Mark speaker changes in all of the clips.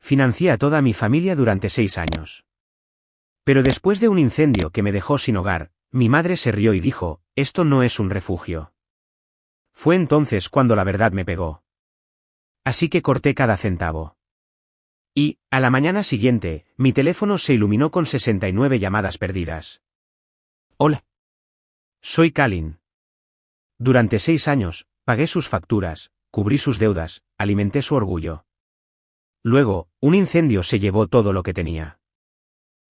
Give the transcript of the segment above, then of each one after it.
Speaker 1: financié a toda mi familia durante 6 años. Pero después de un incendio que me dejó sin hogar, mi madre se rió y dijo, esto no es un refugio. Fue entonces cuando la verdad me pegó. Así que corté cada centavo. Y, a la mañana siguiente, mi teléfono se iluminó con 69 llamadas perdidas. Hola. Soy Kalin. Durante 6 años, pagué sus facturas, cubrí sus deudas, alimenté su orgullo. Luego, un incendio se llevó todo lo que tenía.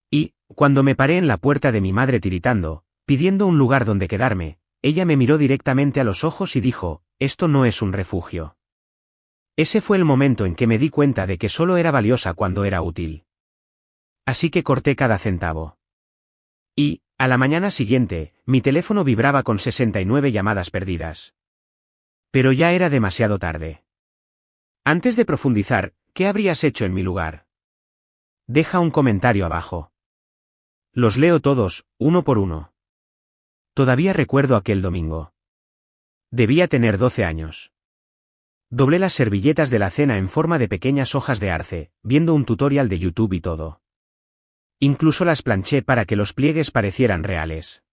Speaker 1: Y, cuando me paré en la puerta de mi madre tiritando, pidiendo un lugar donde quedarme, ella me miró directamente a los ojos y dijo, esto no es un refugio. Ese fue el momento en que me di cuenta de que solo era valiosa cuando era útil. Así que corté cada centavo. Y, a la mañana siguiente, mi teléfono vibraba con 69 llamadas perdidas. Pero ya era demasiado tarde. Antes de profundizar, ¿qué habrías hecho en mi lugar? Deja un comentario abajo. Los leo todos, uno por uno. Todavía recuerdo aquel domingo. Debía tener 12 años. Doblé las servilletas de la cena en forma de pequeñas hojas de arce, viendo un tutorial de YouTube y todo. Incluso las planché para que los pliegues parecieran reales.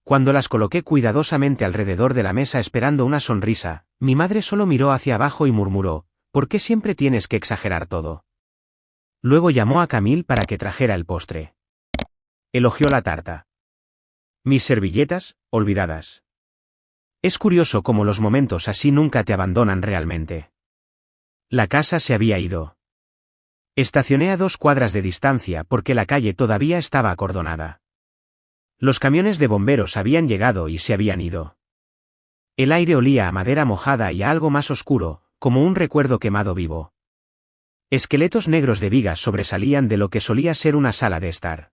Speaker 1: Cuando las coloqué cuidadosamente alrededor de la mesa esperando una sonrisa, mi madre solo miró hacia abajo y murmuró, ¿por qué siempre tienes que exagerar todo? Luego llamó a Camille para que trajera el postre. Elogió la tarta. Mis servilletas, olvidadas. Es curioso cómo los momentos así nunca te abandonan realmente. La casa se había ido. Estacioné a 2 cuadras de distancia porque la calle todavía estaba acordonada. Los camiones de bomberos habían llegado y se habían ido. El aire olía a madera mojada y a algo más oscuro, como un recuerdo quemado vivo. Esqueletos negros de vigas sobresalían de lo que solía ser una sala de estar.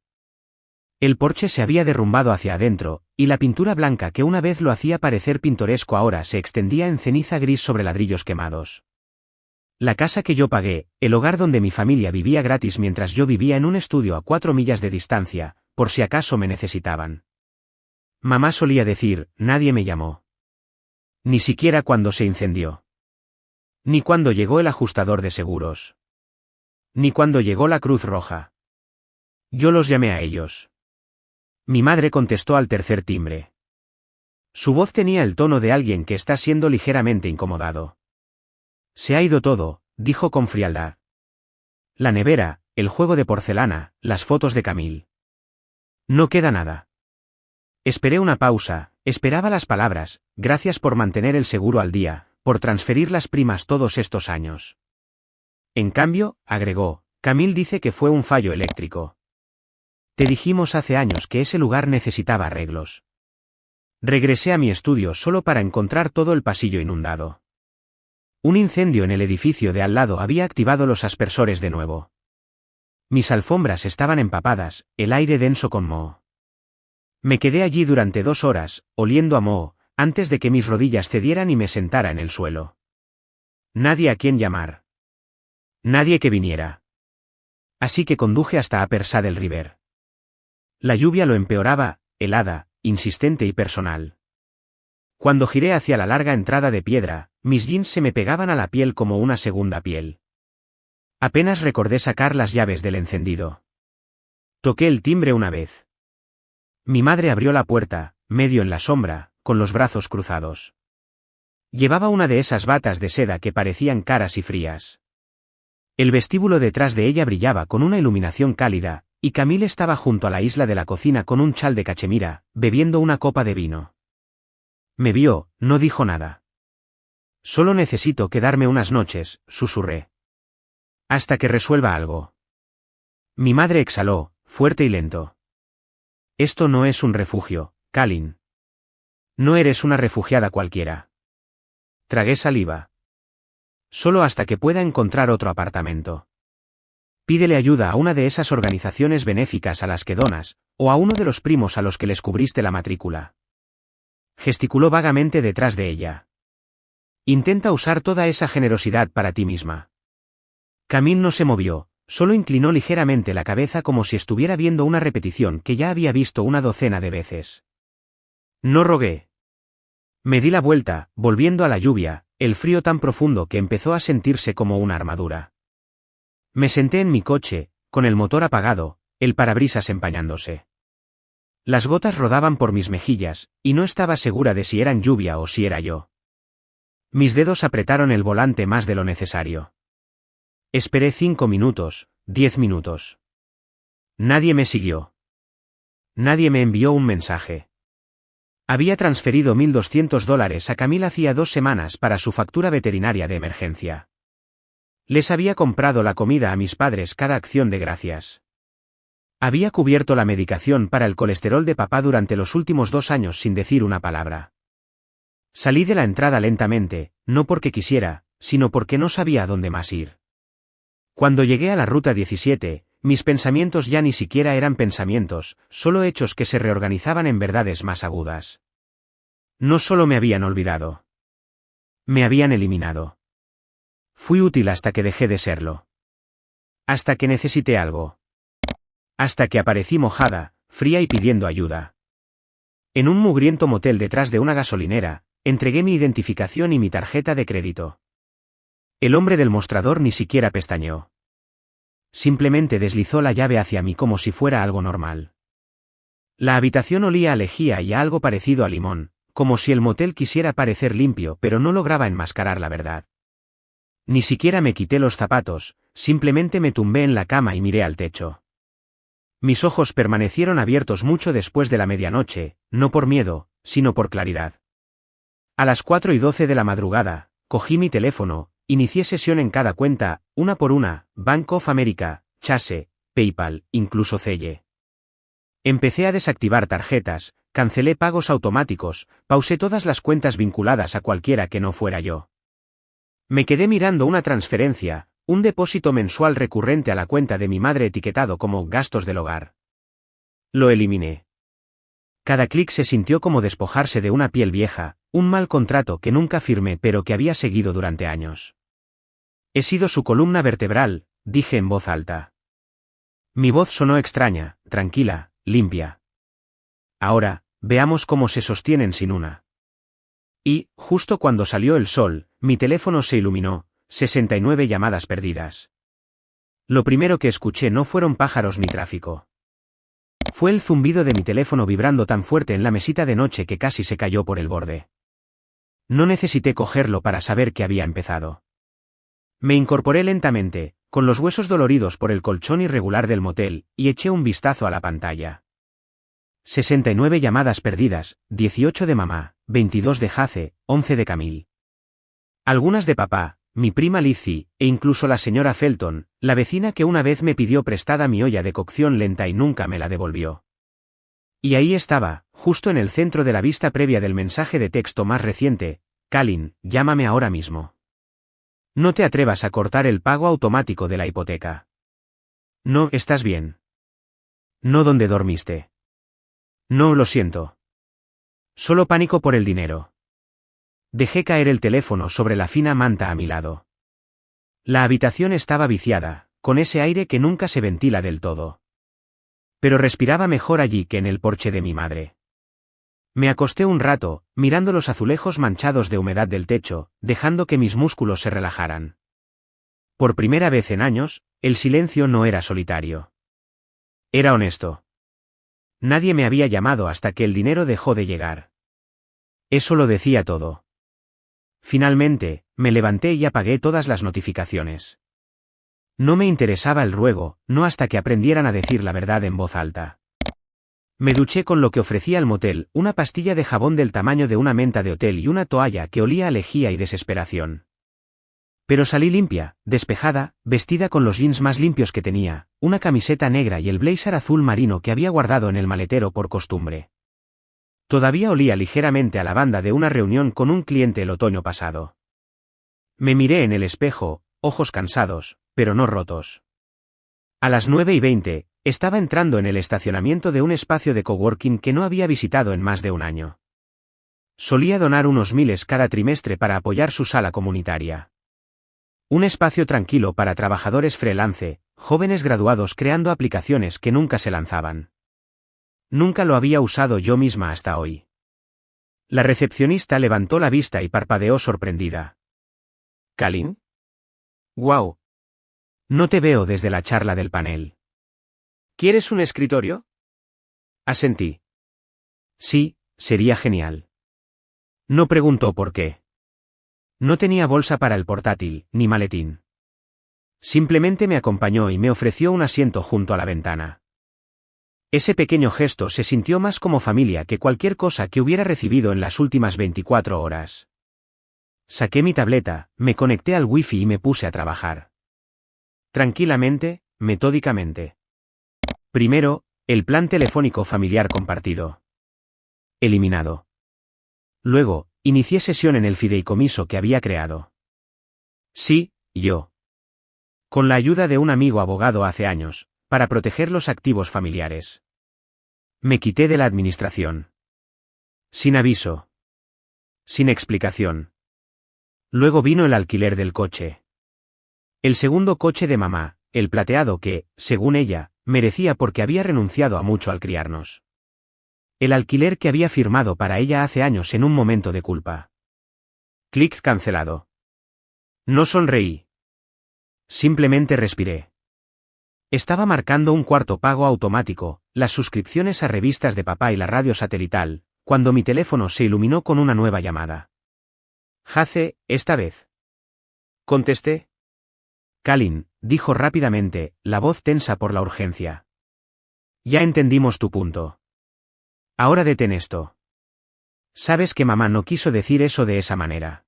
Speaker 1: El porche se había derrumbado hacia adentro, y la pintura blanca que una vez lo hacía parecer pintoresco ahora se extendía en ceniza gris sobre ladrillos quemados. La casa que yo pagué, el hogar donde mi familia vivía gratis mientras yo vivía en un estudio a 4 millas de distancia, por si acaso me necesitaban. Mamá solía decir, nadie me llamó. Ni siquiera cuando se incendió. Ni cuando llegó el ajustador de seguros. Ni cuando llegó la Cruz Roja. Yo los llamé a ellos. Mi madre contestó al tercer timbre. Su voz tenía el tono de alguien que está siendo ligeramente incomodado. Se ha ido todo, dijo con frialdad. La nevera, el juego de porcelana, las fotos de Camille. No queda nada. Esperé una pausa, esperaba las palabras, gracias por mantener el seguro al día, por transferir las primas todos estos años. En cambio, agregó, Camille dice que fue un fallo eléctrico. Te dijimos hace años que ese lugar necesitaba arreglos. Regresé a mi estudio solo para encontrar todo el pasillo inundado. Un incendio en el edificio de al lado había activado los aspersores de nuevo. Mis alfombras estaban empapadas, el aire denso con moho. Me quedé allí durante 2 horas, oliendo a moho, antes de que mis rodillas cedieran y me sentara en el suelo. Nadie a quien llamar. Nadie que viniera. Así que conduje hasta Upper Saddle River. La lluvia lo empeoraba, helada, insistente y personal. Cuando giré hacia la larga entrada de piedra, mis jeans se me pegaban a la piel como una segunda piel. Apenas recordé sacar las llaves del encendido. Toqué el timbre una vez. Mi madre abrió la puerta, medio en la sombra, con los brazos cruzados. Llevaba una de esas batas de seda que parecían caras y frías. El vestíbulo detrás de ella brillaba con una iluminación cálida, y Camille estaba junto a la isla de la cocina con un chal de cachemira, bebiendo una copa de vino. Me vio, no dijo nada. Solo necesito quedarme unas noches, susurré. Hasta que resuelva algo. Mi madre exhaló, fuerte y lento. Esto no es un refugio, Kalin. No eres una refugiada cualquiera. Tragué saliva. Solo hasta que pueda encontrar otro apartamento. Pídele ayuda a una de esas organizaciones benéficas a las que donas, o a uno de los primos a los que les cubriste la matrícula. Gesticuló vagamente detrás de ella. Intenta usar toda esa generosidad para ti misma. Camille no se movió, solo inclinó ligeramente la cabeza como si estuviera viendo una repetición que ya había visto una docena de veces. No rogué. Me di la vuelta, volviendo a la lluvia, el frío tan profundo que empezó a sentirse como una armadura. Me senté en mi coche, con el motor apagado, el parabrisas empañándose. Las gotas rodaban por mis mejillas, y no estaba segura de si eran lluvia o si era yo. Mis dedos apretaron el volante más de lo necesario. Esperé 5 minutos, 10 minutos. Nadie me siguió. Nadie me envió un mensaje. Había transferido $1.200 a Camila hacía 2 semanas para su factura veterinaria de emergencia. Les había comprado la comida a mis padres cada acción de gracias. Había cubierto la medicación para el colesterol de papá durante los últimos 2 años sin decir una palabra. Salí de la entrada lentamente, no porque quisiera, sino porque no sabía a dónde más ir. Cuando llegué a la ruta 17, mis pensamientos ya ni siquiera eran pensamientos, solo hechos que se reorganizaban en verdades más agudas. No solo me habían olvidado. Me habían eliminado. Fui útil hasta que dejé de serlo. Hasta que necesité algo. Hasta que aparecí mojada, fría y pidiendo ayuda. En un mugriento motel detrás de una gasolinera, entregué mi identificación y mi tarjeta de crédito. El hombre del mostrador ni siquiera pestañeó. Simplemente deslizó la llave hacia mí como si fuera algo normal. La habitación olía a lejía y a algo parecido a limón, como si el motel quisiera parecer limpio pero no lograba enmascarar la verdad. Ni siquiera me quité los zapatos, simplemente me tumbé en la cama y miré al techo. Mis ojos permanecieron abiertos mucho después de la medianoche, no por miedo, sino por claridad. A las 4:12 de la madrugada, cogí mi teléfono, inicié sesión en cada cuenta, una por una, Bank of America, Chase, PayPal, incluso Zelle. Empecé a desactivar tarjetas, cancelé pagos automáticos, pausé todas las cuentas vinculadas a cualquiera que no fuera yo. Me quedé mirando una transferencia, un depósito mensual recurrente a la cuenta de mi madre etiquetado como gastos del hogar. Lo eliminé. Cada clic se sintió como despojarse de una piel vieja, un mal contrato que nunca firmé pero que había seguido durante años. He sido su columna vertebral, dije en voz alta. Mi voz sonó extraña, tranquila, limpia. Ahora, veamos cómo se sostienen sin una. Y, justo cuando salió el sol, mi teléfono se iluminó, 69 llamadas perdidas. Lo primero que escuché no fueron pájaros ni tráfico. Fue el zumbido de mi teléfono vibrando tan fuerte en la mesita de noche que casi se cayó por el borde. No necesité cogerlo para saber que había empezado. Me incorporé lentamente, con los huesos doloridos por el colchón irregular del motel, y eché un vistazo a la pantalla. 69 llamadas perdidas, 18 de mamá, 22 de Jace, 11 de Camille. Algunas de papá, mi prima Lizzie, e incluso la señora Felton, la vecina que una vez me pidió prestada mi olla de cocción lenta y nunca me la devolvió. Y ahí estaba, justo en el centro de la vista previa del mensaje de texto más reciente: Calin, llámame ahora mismo. No te atrevas a cortar el pago automático de la hipoteca. No, ¿estás bien? No, ¿dónde dormiste? No, lo siento. Solo pánico por el dinero. Dejé caer el teléfono sobre la fina manta a mi lado. La habitación estaba viciada, con ese aire que nunca se ventila del todo. Pero respiraba mejor allí que en el porche de mi madre. Me acosté un rato, mirando los azulejos manchados de humedad del techo, dejando que mis músculos se relajaran. Por primera vez en años, el silencio no era solitario. Era honesto. Nadie me había llamado hasta que el dinero dejó de llegar. Eso lo decía todo. Finalmente, me levanté y apagué todas las notificaciones. No me interesaba el ruego, no hasta que aprendieran a decir la verdad en voz alta. Me duché con lo que ofrecía el motel, una pastilla de jabón del tamaño de una menta de hotel y una toalla que olía a lejía y desesperación. Pero salí limpia, despejada, vestida con los jeans más limpios que tenía, una camiseta negra y el blazer azul marino que había guardado en el maletero por costumbre. Todavía olía ligeramente a lavanda de una reunión con un cliente el otoño pasado. Me miré en el espejo, ojos cansados, pero no rotos. A las 9:20, estaba entrando en el estacionamiento de un espacio de coworking que no había visitado en más de un año. Solía donar unos miles cada trimestre para apoyar su sala comunitaria. Un espacio tranquilo para trabajadores freelance, jóvenes graduados creando aplicaciones que nunca se lanzaban. Nunca lo había usado yo misma hasta hoy. La recepcionista levantó la vista y parpadeó sorprendida. ¿Calin? ¡Guau! No te veo desde la charla del panel. ¿Quieres un escritorio? Asentí. Sí, sería genial. No preguntó por qué. No tenía bolsa para el portátil, ni maletín. Simplemente me acompañó y me ofreció un asiento junto a la ventana. Ese pequeño gesto se sintió más como familia que cualquier cosa que hubiera recibido en las últimas 24 horas. Saqué mi tableta, me conecté al wifi y me puse a trabajar. Tranquilamente, metódicamente. Primero, el plan telefónico familiar compartido. Eliminado. Luego, inicié sesión en el fideicomiso que había creado. Sí, yo. Con la ayuda de un amigo abogado hace años, para proteger los activos familiares. Me quité de la administración. Sin aviso. Sin explicación. Luego vino el alquiler del coche. El segundo coche de mamá, el plateado que, según ella, merecía porque había renunciado a mucho al criarnos. El alquiler que había firmado para ella hace años en un momento de culpa. Clic cancelado. No sonreí. Simplemente respiré. Estaba marcando un cuarto pago automático, las suscripciones a revistas de papá y la radio satelital, cuando mi teléfono se iluminó con una nueva llamada. Jace, esta vez. Contesté. Kalin, dijo rápidamente, la voz tensa por la urgencia. Ya entendimos tu punto. Ahora detén esto. Sabes que mamá no quiso decir eso de esa manera.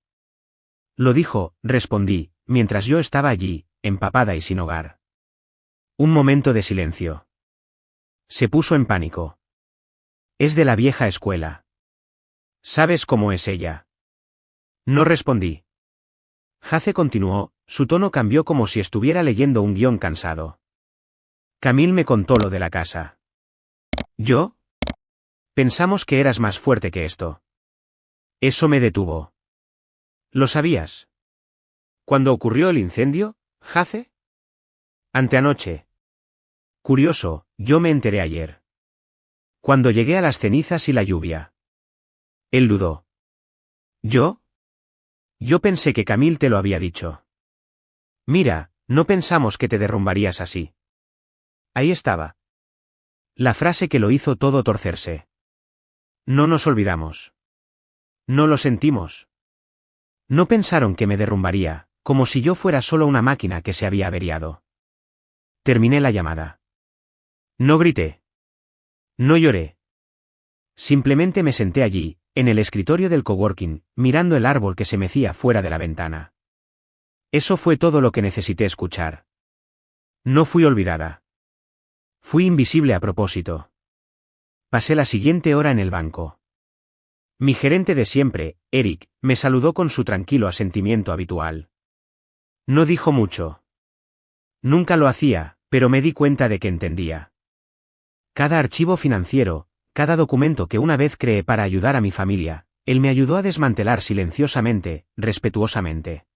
Speaker 1: Lo dijo, respondí, mientras yo estaba allí, empapada y sin hogar. Un momento de silencio. Se puso en pánico. Es de la vieja escuela. ¿Sabes cómo es ella? No respondí. Jace continuó, su tono cambió como si estuviera leyendo un guión cansado. Camille me contó lo de la casa. ¿Yo? Pensamos que eras más fuerte que esto. Eso me detuvo. ¿Lo sabías? ¿Cuándo ocurrió el incendio, Jace? Anteanoche. Curioso, yo me enteré ayer. Cuando llegué a las cenizas y la lluvia. Él dudó. ¿Yo? Yo pensé que Camille te lo había dicho. Mira, no pensamos que te derrumbarías así. Ahí estaba. La frase que lo hizo todo torcerse. No nos olvidamos. No lo sentimos. No pensaron que me derrumbaría, como si yo fuera solo una máquina que se había averiado. Terminé la llamada. No grité. No lloré. Simplemente me senté allí, en el escritorio del coworking, mirando el árbol que se mecía fuera de la ventana. Eso fue todo lo que necesité escuchar. No fui olvidada. Fui invisible a propósito. Pasé la siguiente hora en el banco. Mi gerente de siempre, Eric, me saludó con su tranquilo asentimiento habitual. No dijo mucho. Nunca lo hacía, pero me di cuenta de que entendía. Cada archivo financiero, cada documento que una vez creé para ayudar a mi familia, él me ayudó a desmantelar silenciosamente, respetuosamente.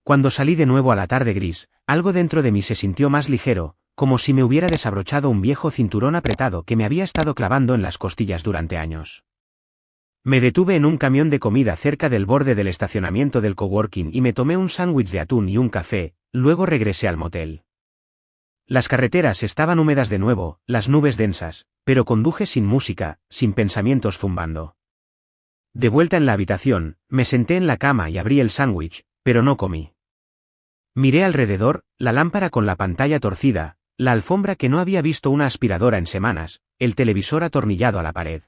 Speaker 1: Cuando salí de nuevo a la tarde gris, algo dentro de mí se sintió más ligero, como si me hubiera desabrochado un viejo cinturón apretado que me había estado clavando en las costillas durante años. Me detuve en un camión de comida cerca del borde del estacionamiento del coworking y me tomé un sándwich de atún y un café, luego regresé al motel. Las carreteras estaban húmedas de nuevo, las nubes densas, pero conduje sin música, sin pensamientos zumbando. De vuelta en la habitación, me senté en la cama y abrí el sándwich, pero no comí. Miré alrededor, la lámpara con la pantalla torcida, la alfombra que no había visto una aspiradora en semanas, el televisor atornillado a la pared.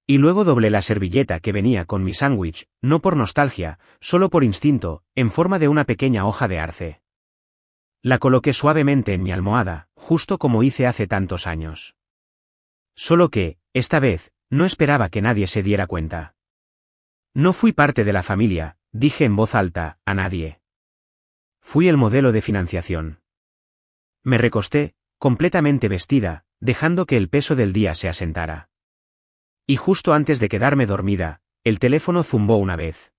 Speaker 1: Y luego doblé la servilleta que venía con mi sándwich, no por nostalgia, solo por instinto, en forma de una pequeña hoja de arce. La coloqué suavemente en mi almohada, justo como hice hace tantos años. Solo que, esta vez, no esperaba que nadie se diera cuenta. No fui parte de la familia, dije en voz alta, a nadie. Fui el modelo de financiación. Me recosté, completamente vestida, dejando que el peso del día se asentara. Y justo antes de quedarme dormida, el teléfono zumbó una vez.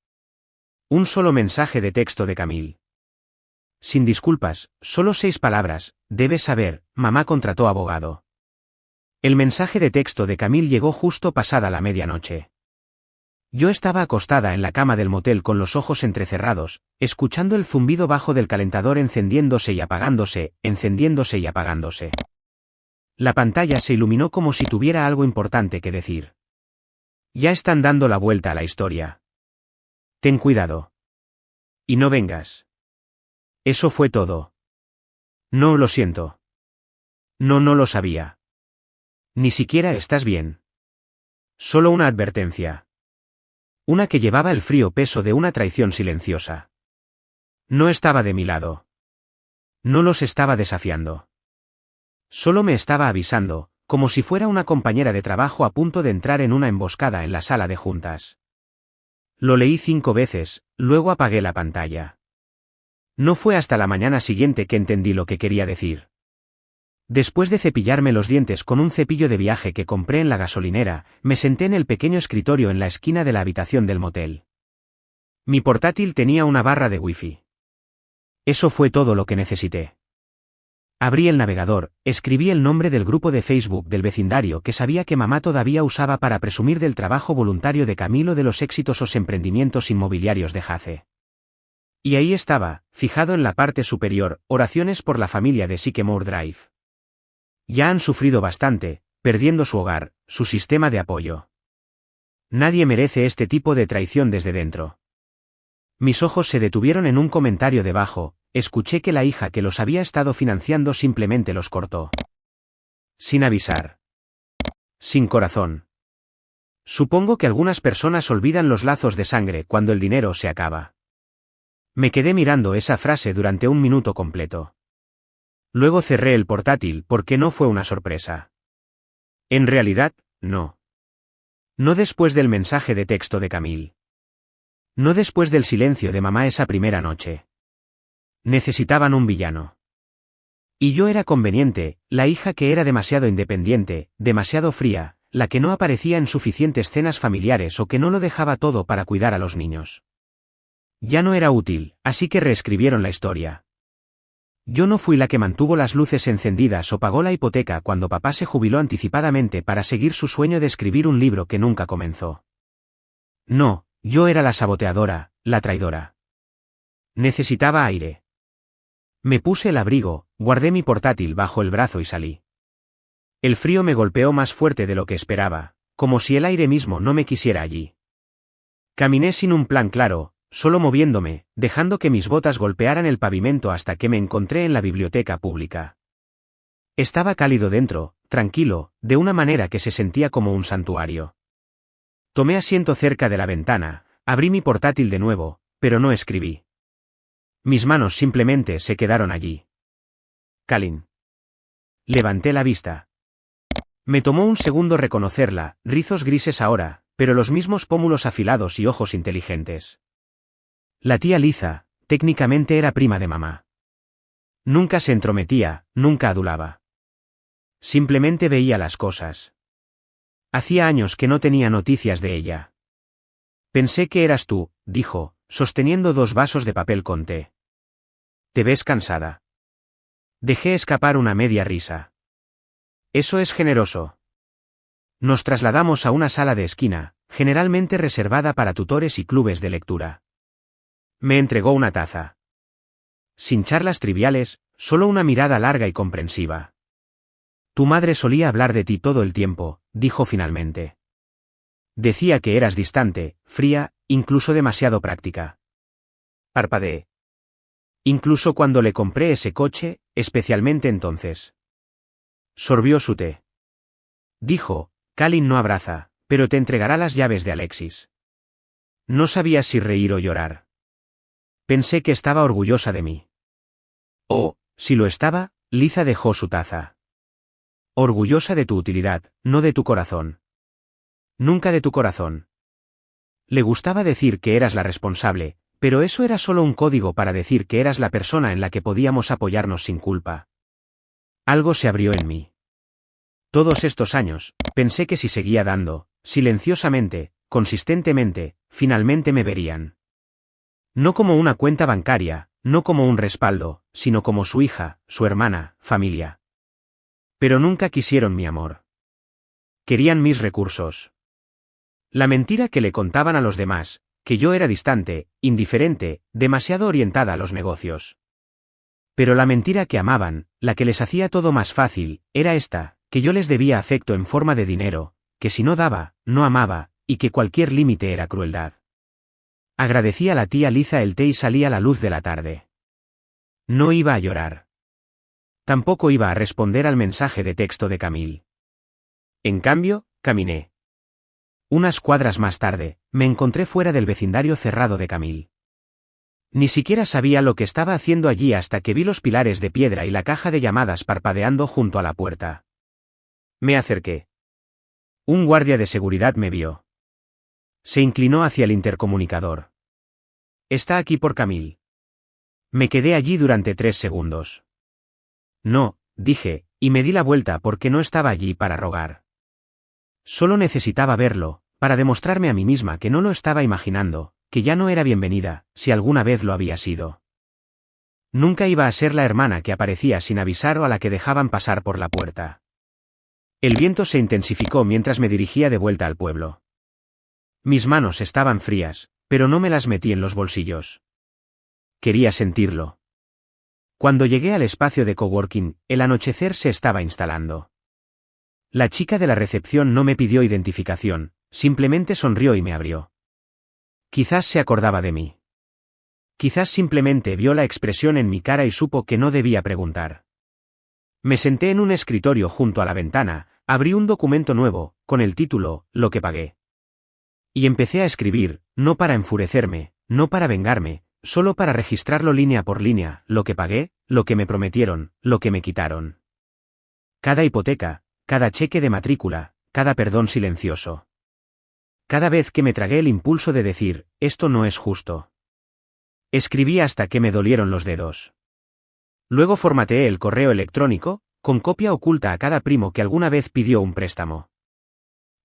Speaker 1: Un solo mensaje de texto de Camille. Sin disculpas, solo 6 palabras, debes saber, mamá contrató abogado. El mensaje de texto de Camille llegó justo pasada la medianoche. Yo estaba acostada en la cama del motel con los ojos entrecerrados, escuchando el zumbido bajo del calentador encendiéndose y apagándose, encendiéndose y apagándose. La pantalla se iluminó como si tuviera algo importante que decir. Ya están dando la vuelta a la historia. Ten cuidado. Y no vengas. Eso fue todo. No lo siento. No lo sabía. Ni siquiera estás bien. Solo una advertencia. Una que llevaba el frío peso de una traición silenciosa. No estaba de mi lado. No los estaba desafiando. Solo me estaba avisando, como si fuera una compañera de trabajo a punto de entrar en una emboscada en la sala de juntas. Lo leí 5 veces, luego apagué la pantalla. No fue hasta la mañana siguiente que entendí lo que quería decir. Después de cepillarme los dientes con un cepillo de viaje que compré en la gasolinera, me senté en el pequeño escritorio en la esquina de la habitación del motel. Mi portátil tenía una barra de wifi. Eso fue todo lo que necesité. Abrí el navegador, escribí el nombre del grupo de Facebook del vecindario que sabía que mamá todavía usaba para presumir del trabajo voluntario de Camilo de los exitosos emprendimientos inmobiliarios de Jace. Y ahí estaba, fijado en la parte superior, oraciones por la familia de Sycamore Drive. Ya han sufrido bastante, perdiendo su hogar, su sistema de apoyo. Nadie merece este tipo de traición desde dentro. Mis ojos se detuvieron en un comentario debajo, escuché que la hija que los había estado financiando simplemente los cortó. Sin avisar. Sin corazón. Supongo que algunas personas olvidan los lazos de sangre cuando el dinero se acaba. Me quedé mirando esa frase durante un minuto completo. Luego cerré el portátil porque no fue una sorpresa. En realidad, no. No después del mensaje de texto de Camille. No después del silencio de mamá esa primera noche. Necesitaban un villano. Y yo era conveniente, la hija que era demasiado independiente, demasiado fría, la que no aparecía en suficientes cenas familiares o que no lo dejaba todo para cuidar a los niños. Ya no era útil, así que reescribieron la historia. Yo no fui la que mantuvo las luces encendidas o pagó la hipoteca cuando papá se jubiló anticipadamente para seguir su sueño de escribir un libro que nunca comenzó. No, yo era la saboteadora, la traidora. Necesitaba aire. Me puse el abrigo, guardé mi portátil bajo el brazo y salí. El frío me golpeó más fuerte de lo que esperaba, como si el aire mismo no me quisiera allí. Caminé sin un plan claro, solo moviéndome, dejando que mis botas golpearan el pavimento hasta que me encontré en la biblioteca pública. Estaba cálido dentro, tranquilo, de una manera que se sentía como un santuario. Tomé asiento cerca de la ventana, abrí mi portátil de nuevo, pero no escribí. Mis manos simplemente se quedaron allí. Kalin. Levanté la vista. Me tomó un segundo reconocerla, rizos grises ahora, pero los mismos pómulos afilados y ojos inteligentes. La tía Liza, técnicamente era prima de mamá. Nunca se entrometía, nunca adulaba. Simplemente veía las cosas. Hacía años que no tenía noticias de ella. Pensé que eras tú, dijo, sosteniendo 2 vasos de papel con té. ¿Te ves cansada? Dejé escapar una media risa. Eso es generoso. Nos trasladamos a una sala de esquina, generalmente reservada para tutores y clubes de lectura. Me entregó una taza. Sin charlas triviales, solo una mirada larga y comprensiva. Tu madre solía hablar de ti todo el tiempo, dijo finalmente. Decía que eras distante, fría, incluso demasiado práctica. Parpadeé. Incluso cuando le compré ese coche, especialmente entonces. Sorbió su té. Dijo, Kalin no abraza, pero te entregará las llaves de Alexis. No sabía si reír o llorar. Pensé que estaba orgullosa de mí. Oh, si lo estaba, Liza dejó su taza. Orgullosa de tu utilidad, no de tu corazón. Nunca de tu corazón. Le gustaba decir que eras la responsable, pero eso era solo un código para decir que eras la persona en la que podíamos apoyarnos sin culpa. Algo se abrió en mí. Todos estos años, pensé que si seguía dando, silenciosamente, consistentemente, finalmente me verían. No como una cuenta bancaria, no como un respaldo, sino como su hija, su hermana, familia. Pero nunca quisieron mi amor. Querían mis recursos. La mentira que le contaban a los demás, que yo era distante, indiferente, demasiado orientada a los negocios. Pero la mentira que amaban, la que les hacía todo más fácil, era esta, que yo les debía afecto en forma de dinero, que si no daba, no amaba, y que cualquier límite era crueldad. Agradecí a la tía Liza el té y salí a la luz de la tarde. No iba a llorar. Tampoco iba a responder al mensaje de texto de Camille. En cambio, caminé. Unas cuadras más tarde, me encontré fuera del vecindario cerrado de Camille. Ni siquiera sabía lo que estaba haciendo allí hasta que vi los pilares de piedra y la caja de llamadas parpadeando junto a la puerta. Me acerqué. Un guardia de seguridad me vio. Se inclinó hacia el intercomunicador. Está aquí por Camille. Me quedé allí durante 3 segundos. No, dije, y me di la vuelta porque no estaba allí para rogar. Solo necesitaba verlo, para demostrarme a mí misma que no lo estaba imaginando, que ya no era bienvenida, si alguna vez lo había sido. Nunca iba a ser la hermana que aparecía sin avisar o a la que dejaban pasar por la puerta. El viento se intensificó mientras me dirigía de vuelta al pueblo. Mis manos estaban frías, pero no me las metí en los bolsillos. Quería sentirlo. Cuando llegué al espacio de coworking, el anochecer se estaba instalando. La chica de la recepción no me pidió identificación, simplemente sonrió y me abrió. Quizás se acordaba de mí. Quizás simplemente vio la expresión en mi cara y supo que no debía preguntar. Me senté en un escritorio junto a la ventana, abrí un documento nuevo, con el título, Lo que pagué. Y empecé a escribir, no para enfurecerme, no para vengarme, solo para registrarlo línea por línea, lo que pagué, lo que me prometieron, lo que me quitaron. Cada hipoteca, cada cheque de matrícula, cada perdón silencioso. Cada vez que me tragué el impulso de decir, esto no es justo. Escribí hasta que me dolieron los dedos. Luego formateé el correo electrónico, con copia oculta a cada primo que alguna vez pidió un préstamo.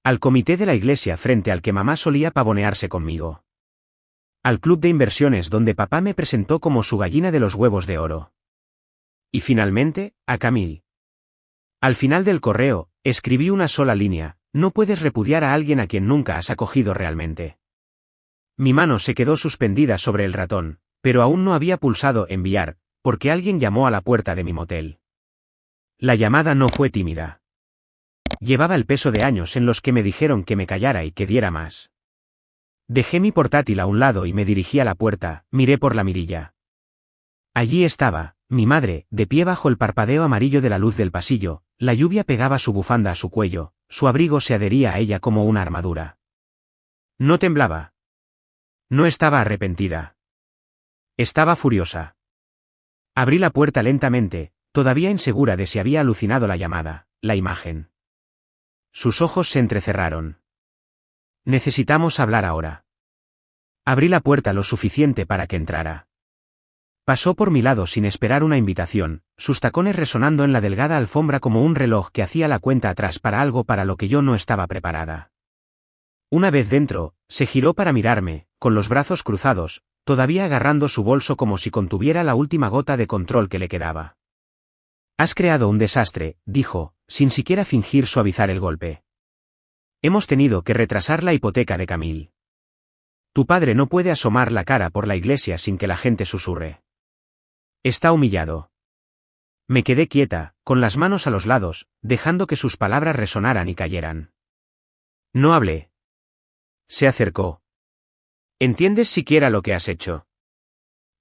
Speaker 1: Al comité de la iglesia frente al que mamá solía pavonearse conmigo. Al club de inversiones donde papá me presentó como su gallina de los huevos de oro. Y finalmente, a Camille. Al final del correo, escribí una sola línea, no puedes repudiar a alguien a quien nunca has acogido realmente. Mi mano se quedó suspendida sobre el ratón, pero aún no había pulsado enviar, porque alguien llamó a la puerta de mi motel. La llamada no fue tímida. Llevaba el peso de años en los que me dijeron que me callara y que diera más. Dejé mi portátil a un lado y me dirigí a la puerta, miré por la mirilla. Allí estaba, mi madre, de pie bajo el parpadeo amarillo de la luz del pasillo, la lluvia pegaba su bufanda a su cuello, su abrigo se adhería a ella como una armadura. No temblaba. No estaba arrepentida. Estaba furiosa. Abrí la puerta lentamente, todavía insegura de si había alucinado la llamada, la imagen. Sus ojos se entrecerraron. Necesitamos hablar ahora. Abrí la puerta lo suficiente para que entrara. Pasó por mi lado sin esperar una invitación, sus tacones resonando en la delgada alfombra como un reloj que hacía la cuenta atrás para algo para lo que yo no estaba preparada. Una vez dentro, se giró para mirarme, con los brazos cruzados, todavía agarrando su bolso como si contuviera la última gota de control que le quedaba. Has creado un desastre, dijo, sin siquiera fingir suavizar el golpe. Hemos tenido que retrasar la hipoteca de Camille. Tu padre no puede asomar la cara por la iglesia sin que la gente susurre. Está humillado. Me quedé quieta, con las manos a los lados, dejando que sus palabras resonaran y cayeran. No hablé. Se acercó. ¿Entiendes siquiera lo que has hecho?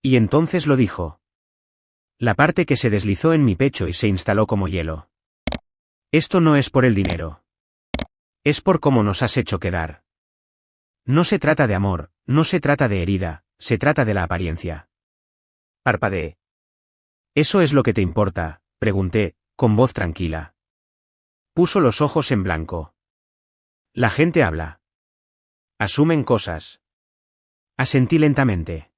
Speaker 1: Y entonces lo dijo. La parte que se deslizó en mi pecho y se instaló como hielo. Esto no es por el dinero. Es por cómo nos has hecho quedar. No se trata de amor, no se trata de herida, se trata de la apariencia. Parpadeé. ¿Eso es lo que te importa?, pregunté, con voz tranquila. Puso los ojos en blanco. La gente habla. Asumen cosas. Asentí lentamente.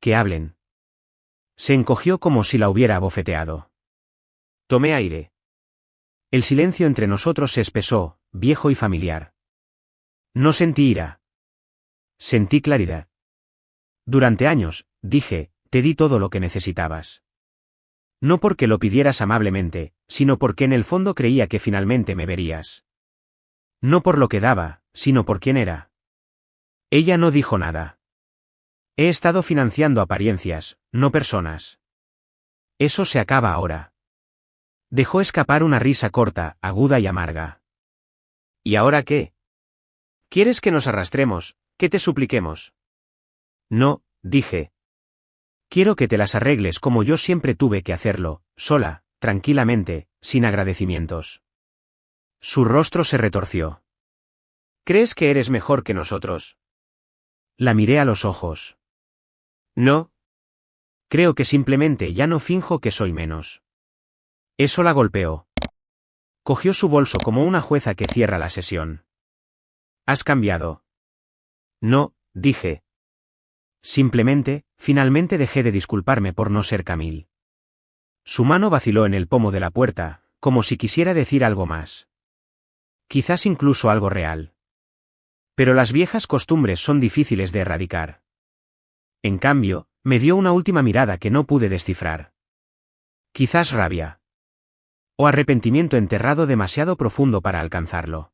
Speaker 1: Que hablen. Se encogió como si la hubiera abofeteado. Tomé aire. El silencio entre nosotros se espesó, viejo y familiar. No sentí ira. Sentí claridad. Durante años, dije, te di todo lo que necesitabas. No porque lo pidieras amablemente, sino porque en el fondo creía que finalmente me verías. No por lo que daba, sino por quién era. Ella no dijo nada. He estado financiando apariencias, no personas. Eso se acaba ahora. Dejó escapar una risa corta, aguda y amarga. ¿Y ahora qué? ¿Quieres que nos arrastremos, que te supliquemos? No, dije. Quiero que te las arregles como yo siempre tuve que hacerlo, sola, tranquilamente, sin agradecimientos. Su rostro se retorció. ¿Crees que eres mejor que nosotros? La miré a los ojos. No. Creo que simplemente ya no finjo que soy menos. Eso la golpeó. Cogió su bolso como una jueza que cierra la sesión. ¿Has cambiado? No, dije. Simplemente, finalmente dejé de disculparme por no ser Camille. Su mano vaciló en el pomo de la puerta, como si quisiera decir algo más. Quizás incluso algo real. Pero las viejas costumbres son difíciles de erradicar. En cambio, me dio una última mirada que no pude descifrar. Quizás rabia. O arrepentimiento enterrado demasiado profundo para alcanzarlo.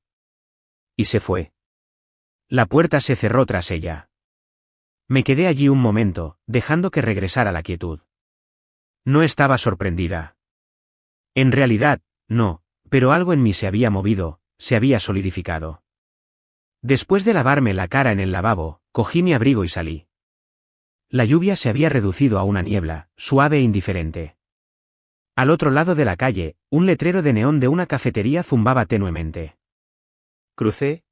Speaker 1: Y se fue. La puerta se cerró tras ella. Me quedé allí un momento, dejando que regresara la quietud. No estaba sorprendida. En realidad, no, pero algo en mí se había movido, se había solidificado. Después de lavarme la cara en el lavabo, cogí mi abrigo y salí. La lluvia se había reducido a una niebla, suave e indiferente. Al otro lado de la calle, un letrero de neón de una cafetería zumbaba tenuemente. Crucé.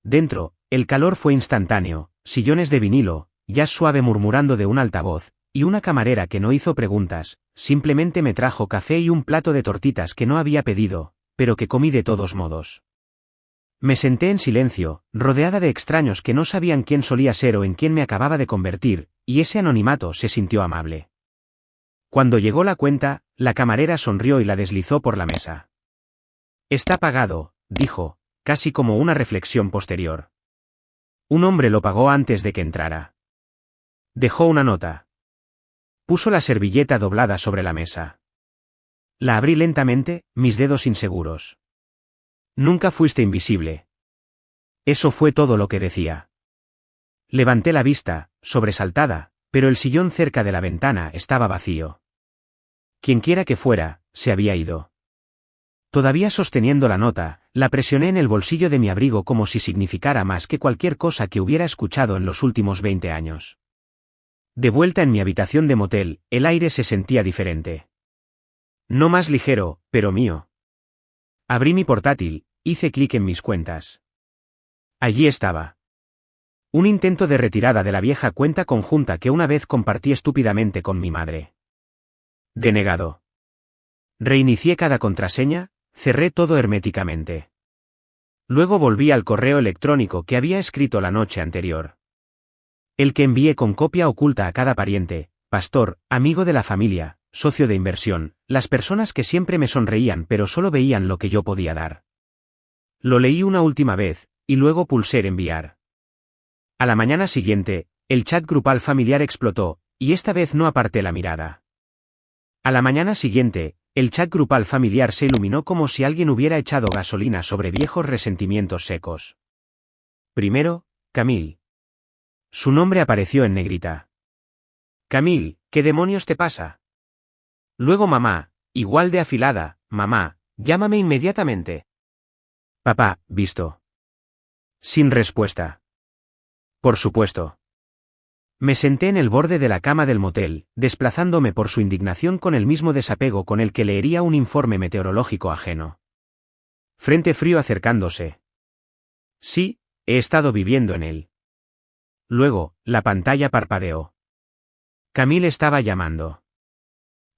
Speaker 1: Dentro, el calor fue instantáneo, sillones de vinilo, jazz suave murmurando de un altavoz, y una camarera que no hizo preguntas, simplemente me trajo café y un plato de tortitas que no había pedido, pero que comí de todos modos. Me senté en silencio, rodeada de extraños que no sabían quién solía ser o en quién me acababa de convertir, y ese anonimato se sintió amable. Cuando llegó la cuenta, la camarera sonrió y la deslizó por la mesa. Está pagado, dijo, casi como una reflexión posterior. Un hombre lo pagó antes de que entrara. Dejó una nota. Puso la servilleta doblada sobre la mesa. La abrí lentamente, mis dedos inseguros. Nunca fuiste invisible. Eso fue todo lo que decía. Levanté la vista, sobresaltada, pero el sillón cerca de la ventana estaba vacío. Quienquiera que fuera, se había ido. Todavía sosteniendo la nota, la presioné en el bolsillo de mi abrigo como si significara más que cualquier cosa que hubiera escuchado en los últimos 20 años. De vuelta en mi habitación de motel, el aire se sentía diferente. No más ligero, pero mío. Abrí mi portátil, hice clic en mis cuentas. Allí estaba. Un intento de retirada de la vieja cuenta conjunta que una vez compartí estúpidamente con mi madre. Denegado. Reinicié cada contraseña, cerré todo herméticamente. Luego volví al correo electrónico que había escrito la noche anterior. El que envié con copia oculta a cada pariente, pastor, amigo de la familia, socio de inversión, las personas que siempre me sonreían pero solo veían lo que yo podía dar. Lo leí una última vez, y luego pulsé enviar. A la mañana siguiente, el chat grupal familiar explotó, y esta vez no aparté la mirada. A la mañana siguiente, el chat grupal familiar se iluminó como si alguien hubiera echado gasolina sobre viejos resentimientos secos. Primero, Camille. Su nombre apareció en negrita. Camille, ¿qué demonios te pasa? Luego mamá, igual de afilada, mamá, llámame inmediatamente. Papá, visto. Sin respuesta. Por supuesto. Me senté en el borde de la cama del motel, desplazándome por su indignación con el mismo desapego con el que leería un informe meteorológico ajeno. Frente frío acercándose. Sí, he estado viviendo en él. Luego, la pantalla parpadeó. Camille estaba llamando.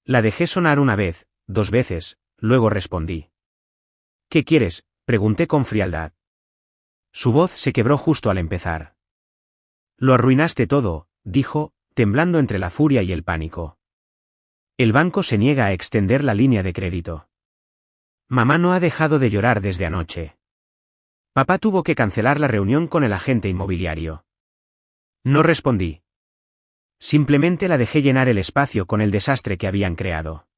Speaker 1: La dejé sonar una vez, 2 veces, luego respondí. ¿Qué quieres?, pregunté con frialdad. Su voz se quebró justo al empezar. Lo arruinaste todo, dijo, temblando entre la furia y el pánico. El banco se niega a extender la línea de crédito. Mamá no ha dejado de llorar desde anoche. Papá tuvo que cancelar la reunión con el agente inmobiliario. No respondí. Simplemente la dejé llenar el espacio con el desastre que habían creado.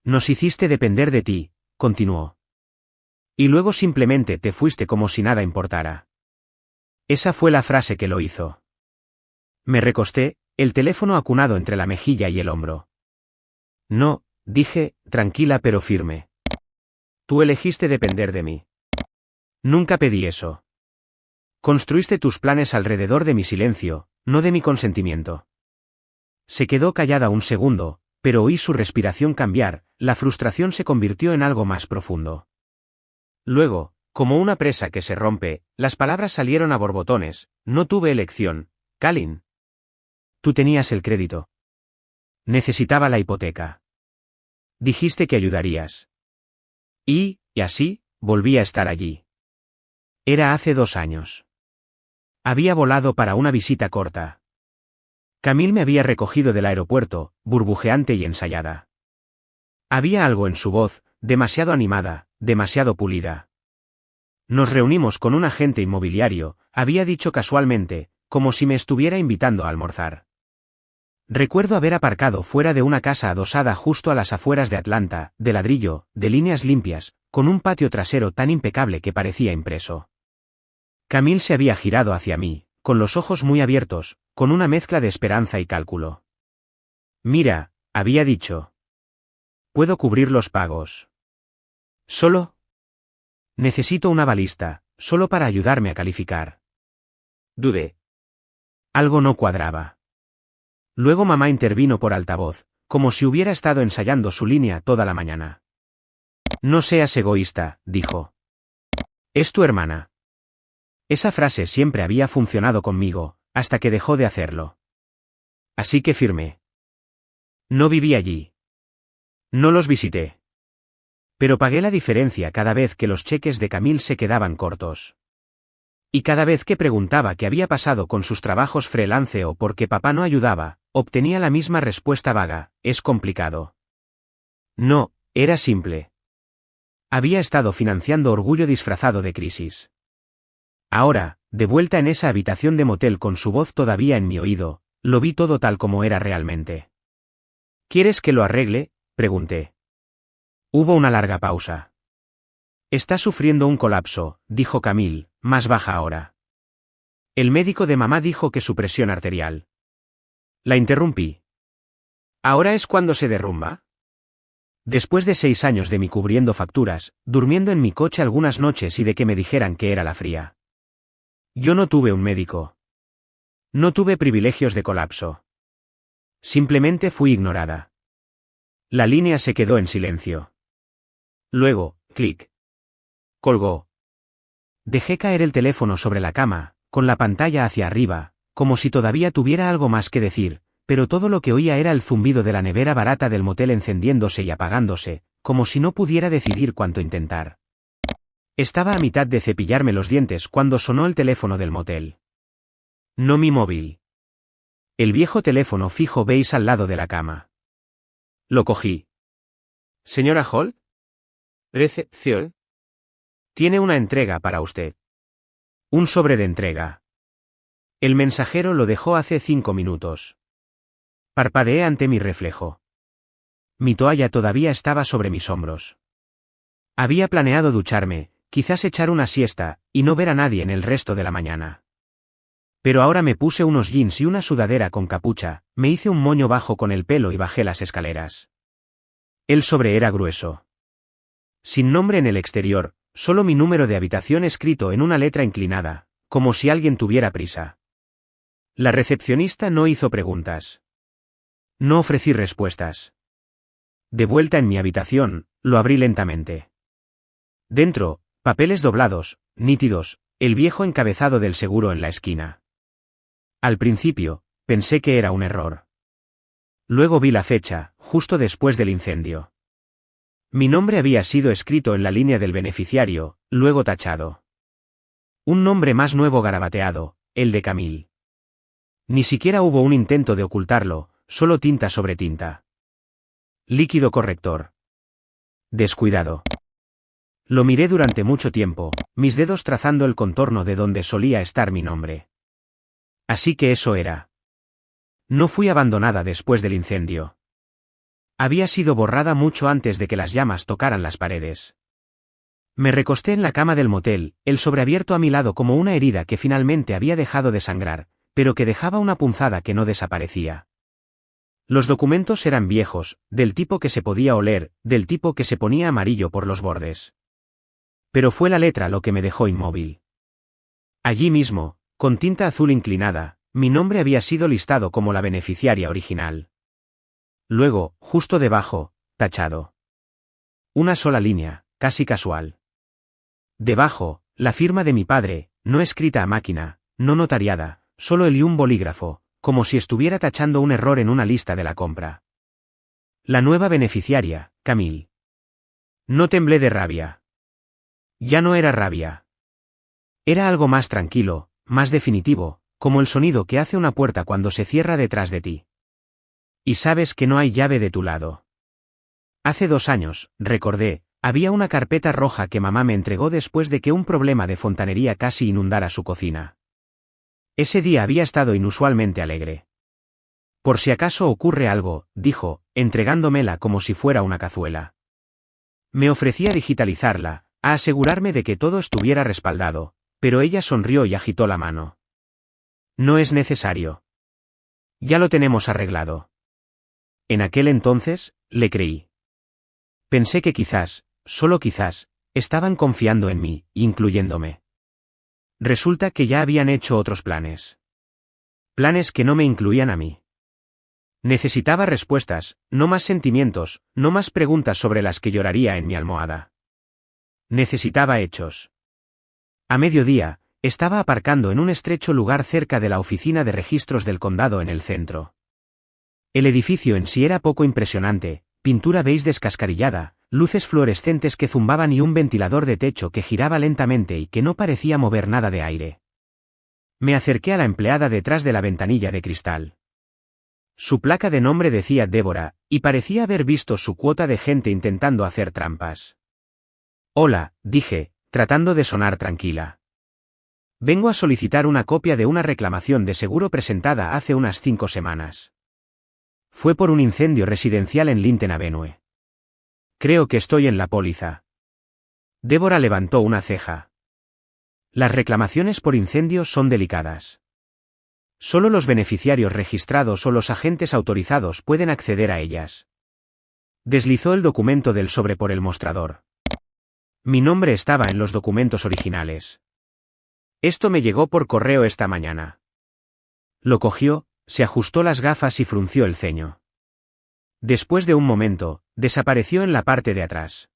Speaker 1: Nos hiciste depender de ti, continuó. Y luego simplemente te fuiste como si nada importara. Esa fue la frase que lo hizo. Me recosté, el teléfono acunado entre la mejilla y el hombro. No, dije, tranquila pero firme. Tú elegiste depender de mí. Nunca pedí eso. Construiste tus planes alrededor de mi silencio, no de mi consentimiento. Se quedó callada un segundo, pero oí su respiración cambiar, la frustración se convirtió en algo más profundo. Luego, como una presa que se rompe, las palabras salieron a borbotones, no tuve elección, Kalin. Tú tenías el crédito. Necesitaba la hipoteca. Dijiste que ayudarías. Y así, volví a estar allí. Era hace 2 años. Había volado para una visita corta. Camille me había recogido del aeropuerto, burbujeante y ensayada. Había algo en su voz, demasiado animada, demasiado pulida. Nos reunimos con un agente inmobiliario, había dicho casualmente, como si me estuviera invitando a almorzar. Recuerdo haber aparcado fuera de una casa adosada justo a las afueras de Atlanta, de ladrillo, de líneas limpias, con un patio trasero tan impecable que parecía impreso. Camille se había girado hacia mí, con los ojos muy abiertos, con una mezcla de esperanza y cálculo. Mira, había dicho. Puedo cubrir los pagos. ¿Solo? Necesito una balista, solo para ayudarme a calificar. Dudé. Algo no cuadraba. Luego mamá intervino por altavoz, como si hubiera estado ensayando su línea toda la mañana. No seas egoísta, dijo. Es tu hermana. Esa frase siempre había funcionado conmigo, hasta que dejó de hacerlo. Así que firmé. No viví allí. No los visité. Pero pagué la diferencia cada vez que los cheques de Camille se quedaban cortos. Y cada vez que preguntaba qué había pasado con sus trabajos freelance o por qué papá no ayudaba, obtenía la misma respuesta vaga, es complicado. No, era simple. Había estado financiando orgullo disfrazado de crisis. Ahora, de vuelta en esa habitación de motel con su voz todavía en mi oído, lo vi todo tal como era realmente. ¿Quieres que lo arregle?, pregunté. Hubo una larga pausa. Está sufriendo un colapso, dijo Camille, más baja ahora. El médico de mamá dijo que su presión arterial. La interrumpí. ¿Ahora es cuando se derrumba? Después de 6 años de mí cubriendo facturas, durmiendo en mi coche algunas noches y de que me dijeran que era la fría. Yo no tuve un médico. No tuve privilegios de colapso. Simplemente fui ignorada. La línea se quedó en silencio. Luego, clic. Colgó. Dejé caer el teléfono sobre la cama, con la pantalla hacia arriba, como si todavía tuviera algo más que decir, pero todo lo que oía era el zumbido de la nevera barata del motel encendiéndose y apagándose, como si no pudiera decidir cuánto intentar. Estaba a mitad de cepillarme los dientes cuando sonó el teléfono del motel. No mi móvil. El viejo teléfono fijo beige al lado de la cama. Lo cogí. ¿Señora Holt? Recepción. Tiene una entrega para usted. Un sobre de entrega. El mensajero lo dejó hace 5 minutos. Parpadeé ante mi reflejo. Mi toalla todavía estaba sobre mis hombros. Había planeado ducharme, quizás echar una siesta, y no ver a nadie en el resto de la mañana. Pero ahora me puse unos jeans y una sudadera con capucha, me hice un moño bajo con el pelo y bajé las escaleras. El sobre era grueso. Sin nombre en el exterior, solo mi número de habitación escrito en una letra inclinada, como si alguien tuviera prisa. La recepcionista no hizo preguntas. No ofrecí respuestas. De vuelta en mi habitación, lo abrí lentamente. Dentro, papeles doblados, nítidos, el viejo encabezado del seguro en la esquina. Al principio, pensé que era un error. Luego vi la fecha, justo después del incendio. Mi nombre había sido escrito en la línea del beneficiario, luego tachado. Un nombre más nuevo garabateado, el de Camille. Ni siquiera hubo un intento de ocultarlo, solo tinta sobre tinta. Líquido corrector. Descuidado. Lo miré durante mucho tiempo, mis dedos trazando el contorno de donde solía estar mi nombre. Así que eso era. No fui abandonada después del incendio. Había sido borrada mucho antes de que las llamas tocaran las paredes. Me recosté en la cama del motel, el sobreabierto a mi lado como una herida que finalmente había dejado de sangrar, pero que dejaba una punzada que no desaparecía. Los documentos eran viejos, del tipo que se podía oler, del tipo que se ponía amarillo por los bordes. Pero fue la letra lo que me dejó inmóvil. Allí mismo, con tinta azul inclinada, mi nombre había sido listado como la beneficiaria original. Luego, justo debajo, tachado. Una sola línea, casi casual. Debajo, la firma de mi padre, no escrita a máquina, no notariada, solo él y un bolígrafo, como si estuviera tachando un error en una lista de la compra. La nueva beneficiaria, Camille. No temblé de rabia. Ya no era rabia. Era algo más tranquilo, más definitivo, como el sonido que hace una puerta cuando se cierra detrás de ti. Y sabes que no hay llave de tu lado. Hace 2 años, recordé, había una carpeta roja que mamá me entregó después de que un problema de fontanería casi inundara su cocina. Ese día había estado inusualmente alegre. Por si acaso ocurre algo, dijo, entregándomela como si fuera una cazuela. Me ofrecía digitalizarla, a asegurarme de que todo estuviera respaldado, pero ella sonrió y agitó la mano. No es necesario. Ya lo tenemos arreglado. En aquel entonces, le creí. Pensé que quizás, solo quizás, estaban confiando en mí, incluyéndome. Resulta que ya habían hecho otros planes. Planes que no me incluían a mí. Necesitaba respuestas, no más sentimientos, no más preguntas sobre las que lloraría en mi almohada. Necesitaba hechos. A mediodía, estaba aparcando en un estrecho lugar cerca de la oficina de registros del condado en el centro. El edificio en sí era poco impresionante, pintura beige descascarillada, luces fluorescentes que zumbaban y un ventilador de techo que giraba lentamente y que no parecía mover nada de aire. Me acerqué a la empleada detrás de la ventanilla de cristal. Su placa de nombre decía Débora, y parecía haber visto su cuota de gente intentando hacer trampas. Hola, dije, tratando de sonar tranquila. Vengo a solicitar una copia de una reclamación de seguro presentada hace unas 5 semanas. Fue por un incendio residencial en Linton Avenue. Creo que estoy en la póliza. Débora levantó una ceja. Las reclamaciones por incendios son delicadas. Solo los beneficiarios registrados o los agentes autorizados pueden acceder a ellas. Deslizó el documento del sobre por el mostrador. Mi nombre estaba en los documentos originales. Esto me llegó por correo esta mañana. Lo cogió, se ajustó las gafas y frunció el ceño. Después de un momento, desapareció en la parte de atrás.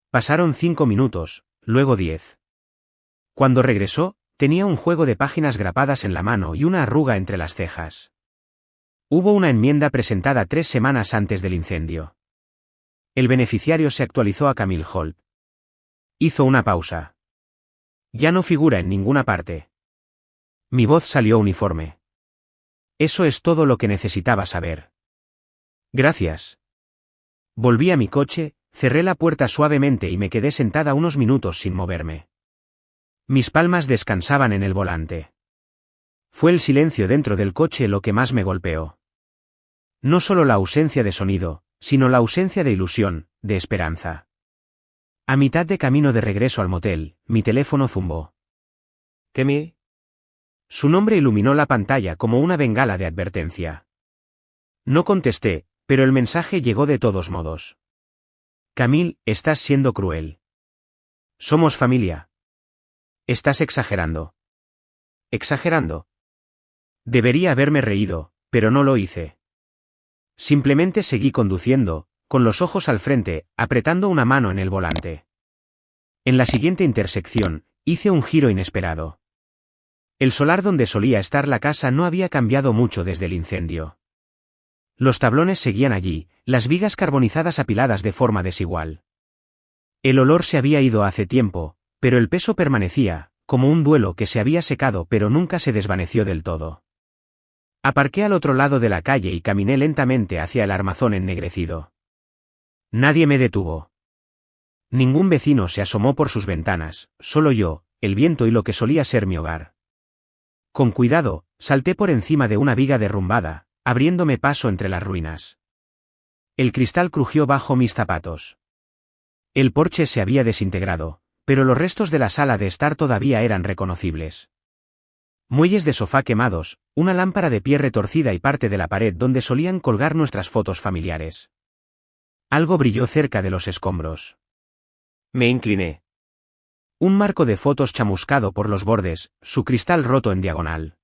Speaker 1: Pasaron 5 minutos, luego 10. Cuando regresó, tenía un juego de páginas grapadas en la mano y una arruga entre las cejas. Hubo una enmienda presentada 3 semanas antes del incendio. El beneficiario se actualizó a Camille Holt. Hizo una pausa. Ya no figura en ninguna parte. Mi voz salió uniforme. Eso es todo lo que necesitaba saber. Gracias. Volví a mi coche, cerré la puerta suavemente y me quedé sentada unos minutos sin moverme. Mis palmas descansaban en el volante. Fue el silencio dentro del coche lo que más me golpeó. No solo la ausencia de sonido, sino la ausencia de ilusión, de esperanza. A mitad de camino de regreso al motel, mi teléfono zumbó. ¿Camille? Su nombre iluminó la pantalla como una bengala de advertencia. No contesté, pero el mensaje llegó de todos modos. Camille, estás siendo cruel. Somos familia. Estás exagerando. ¿Exagerando? Debería haberme reído, pero no lo hice. Simplemente seguí conduciendo, con los ojos al frente, apretando una mano en el volante. En la siguiente intersección, hice un giro inesperado. El solar donde solía estar la casa no había cambiado mucho desde el incendio. Los tablones seguían allí, las vigas carbonizadas apiladas de forma desigual. El olor se había ido hace tiempo, pero el peso permanecía, como un duelo que se había secado pero nunca se desvaneció del todo. Aparqué al otro lado de la calle y caminé lentamente hacia el armazón ennegrecido. Nadie me detuvo. Ningún vecino se asomó por sus ventanas, solo yo, el viento y lo que solía ser mi hogar. Con cuidado, salté por encima de una viga derrumbada, abriéndome paso entre las ruinas. El cristal crujió bajo mis zapatos. El porche se había desintegrado, pero los restos de la sala de estar todavía eran reconocibles. Muelles de sofá quemados, una lámpara de pie retorcida y parte de la pared donde solían colgar nuestras fotos familiares. Algo brilló cerca de los escombros. Me incliné. Un marco de fotos chamuscado por los bordes, su cristal roto en diagonal.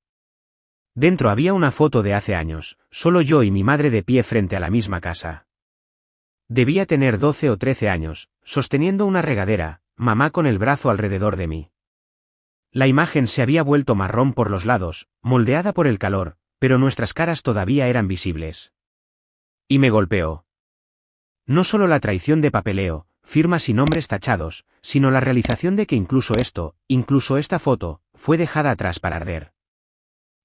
Speaker 1: Dentro había una foto de hace años, solo yo y mi madre de pie frente a la misma casa. Debía tener 12 o 13 años, sosteniendo una regadera, mamá con el brazo alrededor de mí. La imagen se había vuelto marrón por los lados, moldeada por el calor, pero nuestras caras todavía eran visibles. Y me golpeó. No solo la traición de papeleo, firmas y nombres tachados, sino la realización de que incluso esta foto, fue dejada atrás para arder.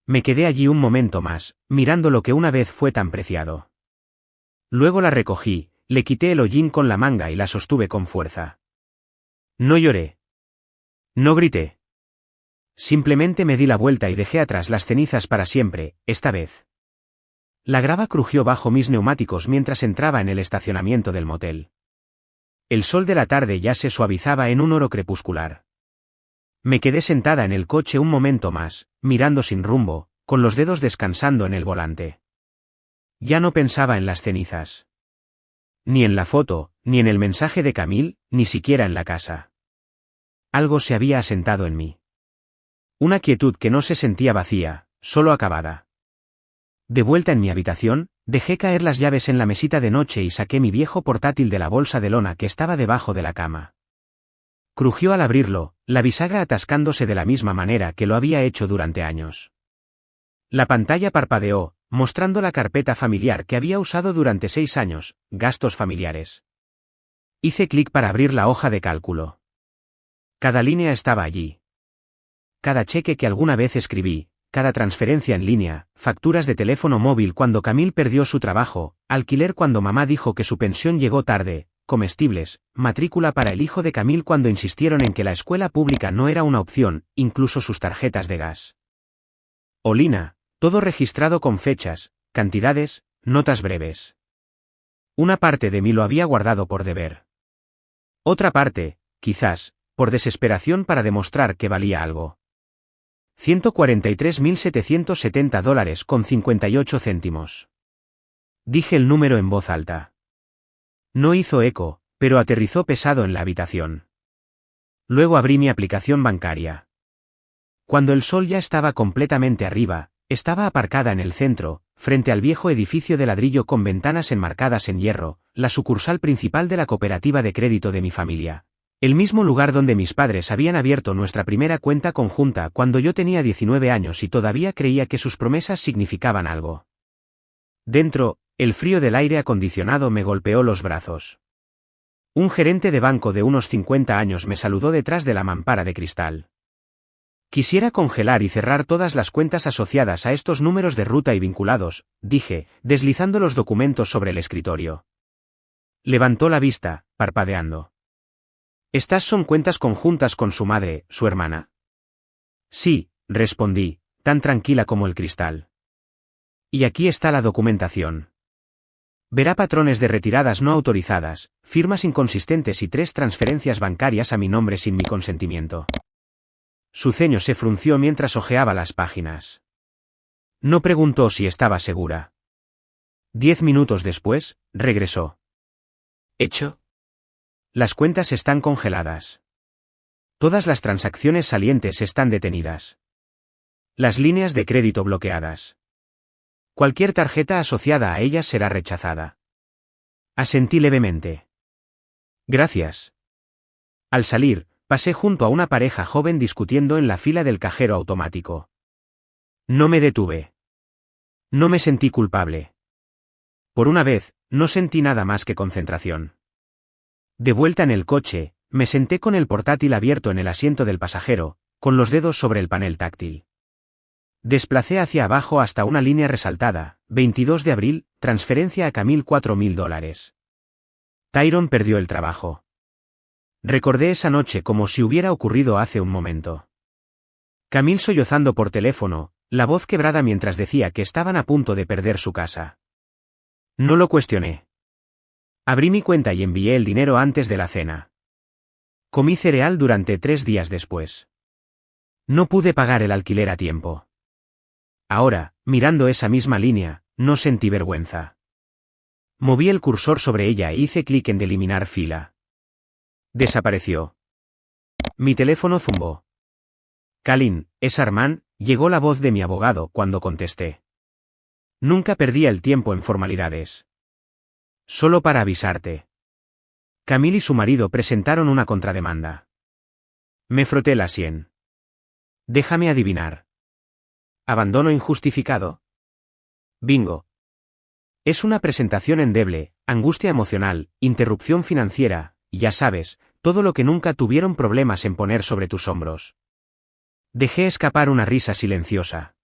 Speaker 1: Me quedé allí un momento más, mirando lo que una vez fue tan preciado. Luego la recogí, le quité el hollín con la manga y la sostuve con fuerza. No lloré. No grité. Simplemente me di la vuelta y dejé atrás las cenizas para siempre, esta vez. La grava crujió bajo mis neumáticos mientras entraba en el estacionamiento del motel. El sol de la tarde ya se suavizaba en un oro crepuscular. Me quedé sentada en el coche un momento más, mirando sin rumbo, con los dedos descansando en el volante. Ya no pensaba en las cenizas. Ni en la foto, ni en el mensaje de Camille, ni siquiera en la casa. Algo se había asentado en mí. Una quietud que no se sentía vacía, solo acabada. De vuelta en mi habitación, dejé caer las llaves en la mesita de noche y saqué mi viejo portátil de la bolsa de lona que estaba debajo de la cama. Crujió al abrirlo, la bisagra atascándose de la misma manera que lo había hecho durante años. La pantalla parpadeó, mostrando la carpeta familiar que había usado durante 6 años, gastos familiares. Hice clic para abrir la hoja de cálculo. Cada línea estaba allí. Cada cheque que alguna vez escribí, cada transferencia en línea, facturas de teléfono móvil cuando Camille perdió su trabajo, alquiler cuando mamá dijo que su pensión llegó tarde, comestibles, matrícula para el hijo de Camille cuando insistieron en que la escuela pública no era una opción, incluso sus tarjetas de gas. Olina, todo registrado con fechas, cantidades, notas breves. Una parte de mí lo había guardado por deber. Otra parte, quizás, por desesperación para demostrar que valía algo. $143.770 con 58 céntimos. Dije el número en voz alta. No hizo eco, pero aterrizó pesado en la habitación. Luego abrí mi aplicación bancaria. Cuando el sol ya estaba completamente arriba, estaba aparcada en el centro, frente al viejo edificio de ladrillo con ventanas enmarcadas en hierro, la sucursal principal de la cooperativa de crédito de mi familia. El mismo lugar donde mis padres habían abierto nuestra primera cuenta conjunta cuando yo tenía 19 años y todavía creía que sus promesas significaban algo. Dentro, el frío del aire acondicionado me golpeó los brazos. Un gerente de banco de unos 50 años me saludó detrás de la mampara de cristal. Quisiera congelar y cerrar todas las cuentas asociadas a estos números de ruta y vinculados, dije, deslizando los documentos sobre el escritorio. Levantó la vista, parpadeando. ¿Estas son cuentas conjuntas con su madre, su hermana? Sí, respondí, tan tranquila como el cristal. Y aquí está la documentación. Verá patrones de retiradas no autorizadas, firmas inconsistentes y 3 transferencias bancarias a mi nombre sin mi consentimiento. Su ceño se frunció mientras hojeaba las páginas. No preguntó si estaba segura. 10 minutos después, regresó. ¿Hecho? Las cuentas están congeladas. Todas las transacciones salientes están detenidas. Las líneas de crédito bloqueadas. Cualquier tarjeta asociada a ellas será rechazada. Asentí levemente. Gracias. Al salir, pasé junto a una pareja joven discutiendo en la fila del cajero automático. No me detuve. No me sentí culpable. Por una vez, no sentí nada más que concentración. De vuelta en el coche, me senté con el portátil abierto en el asiento del pasajero, con los dedos sobre el panel táctil. Desplacé hacia abajo hasta una línea resaltada, 22 de abril, transferencia a Camille $4.000. Tyron perdió el trabajo. Recordé esa noche como si hubiera ocurrido hace un momento. Camille sollozando por teléfono, la voz quebrada mientras decía que estaban a punto de perder su casa. No lo cuestioné. Abrí mi cuenta y envié el dinero antes de la cena. Comí cereal durante 3 días después. No pude pagar el alquiler a tiempo. Ahora, mirando esa misma línea, no sentí vergüenza. Moví el cursor sobre ella e hice clic en eliminar fila. Desapareció. Mi teléfono zumbó. Kalin, ¿es Armand? Llegó la voz de mi abogado cuando contesté. Nunca perdía el tiempo en formalidades. Solo para avisarte. Camille y su marido presentaron una contrademanda. Me froté la sien. Déjame adivinar. ¿Abandono injustificado? Bingo. Es una presentación endeble, angustia emocional, interrupción financiera, ya sabes, todo lo que nunca tuvieron problemas en poner sobre tus hombros. Dejé escapar una risa silenciosa.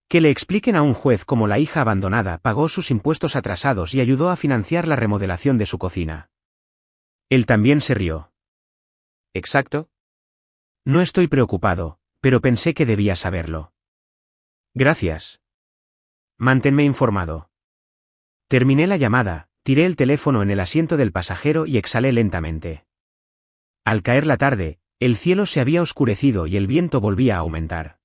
Speaker 1: Que le expliquen a un juez cómo la hija abandonada pagó sus impuestos atrasados y ayudó a financiar la remodelación de su cocina. Él también se rió. ¿Exacto? No estoy preocupado, pero pensé que debía saberlo. Gracias. Manténme informado. Terminé la llamada, tiré el teléfono en el asiento del pasajero y exhalé lentamente. Al caer la tarde, el cielo se había oscurecido y el viento volvía a aumentar.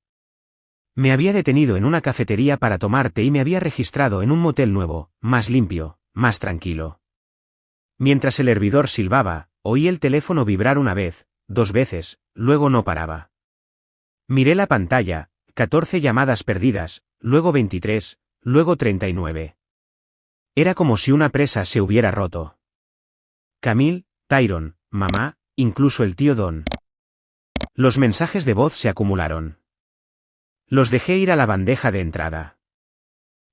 Speaker 1: Me había detenido en una cafetería para tomar té y me había registrado en un motel nuevo, más limpio, más tranquilo. Mientras el hervidor silbaba, oí el teléfono vibrar una vez, 2 veces, luego no paraba. Miré la pantalla, 14 llamadas perdidas, luego 23, luego 39. Era como si una presa se hubiera roto. Camille, Tyrone, mamá, incluso el tío Don. Los mensajes de voz se acumularon. Los dejé ir a la bandeja de entrada.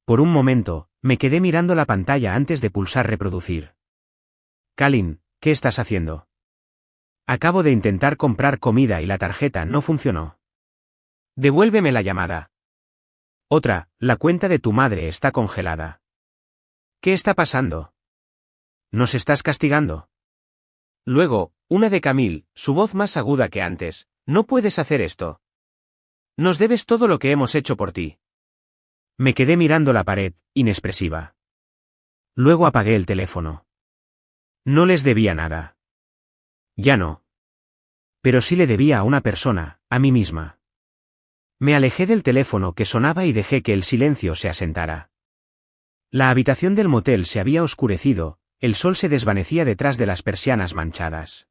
Speaker 1: Por un momento, me quedé mirando la pantalla antes de pulsar reproducir. Kalin, ¿qué estás haciendo? Acabo de intentar comprar comida y la tarjeta no funcionó. Devuélveme la llamada. Otra, la cuenta de tu madre está congelada. ¿Qué está pasando? ¿Nos estás castigando? Luego, una de Camille, su voz más aguda que antes. No puedes hacer esto. Nos debes todo lo que hemos hecho por ti. Me quedé mirando la pared, inexpresiva. Luego apagué el teléfono. No les debía nada. Ya no. Pero sí le debía a una persona, a mí misma. Me alejé del teléfono que sonaba y dejé que el silencio se asentara. La habitación del motel se había oscurecido, el sol se desvanecía detrás de las persianas manchadas.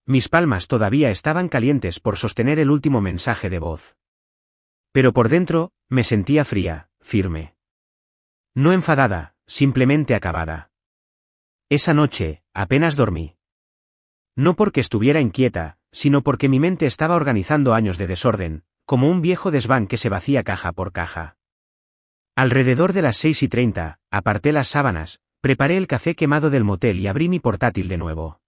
Speaker 1: Mis palmas todavía estaban calientes por sostener el último mensaje de voz. Pero por dentro, me sentía fría, firme. No enfadada, simplemente acabada. Esa noche, apenas dormí. No porque estuviera inquieta, sino porque mi mente estaba organizando años de desorden, como un viejo desván que se vacía caja por caja. Alrededor de las 6:30, aparté las sábanas, preparé el café quemado del motel y abrí mi portátil de nuevo.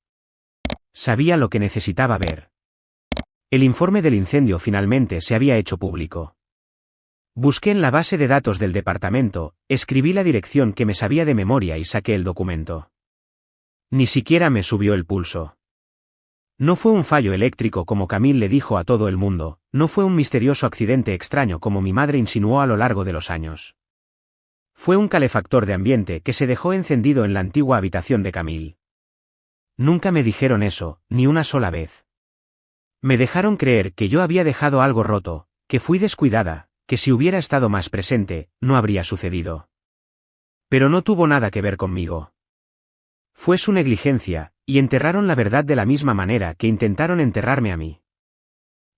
Speaker 1: Sabía lo que necesitaba ver. El informe del incendio finalmente se había hecho público. Busqué en la base de datos del departamento, escribí la dirección que me sabía de memoria y saqué el documento. Ni siquiera me subió el pulso. No fue un fallo eléctrico como Camille le dijo a todo el mundo, no fue un misterioso accidente extraño como mi madre insinuó a lo largo de los años. Fue un calefactor de ambiente que se dejó encendido en la antigua habitación de Camille. Nunca me dijeron eso, ni una sola vez. Me dejaron creer que yo había dejado algo roto, que fui descuidada, que si hubiera estado más presente, no habría sucedido. Pero no tuvo nada que ver conmigo. Fue su negligencia, y enterraron la verdad de la misma manera que intentaron enterrarme a mí.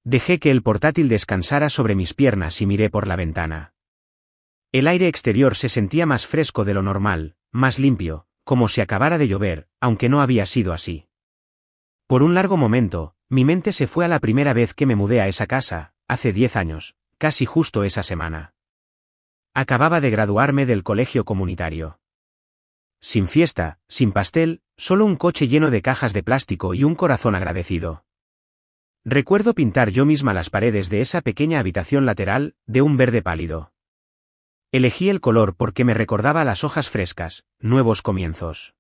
Speaker 1: Dejé que el portátil descansara sobre mis piernas y miré por la ventana. El aire exterior se sentía más fresco de lo normal, más limpio, como si acabara de llover, aunque no había sido así. Por un largo momento, mi mente se fue a la primera vez que me mudé a esa casa, hace 10 años, casi justo esa semana. Acababa de graduarme del colegio comunitario. Sin fiesta, sin pastel, solo un coche lleno de cajas de plástico y un corazón agradecido. Recuerdo pintar yo misma las paredes de esa pequeña habitación lateral, de un verde pálido. Elegí el color porque me recordaba las hojas frescas, nuevos comienzos.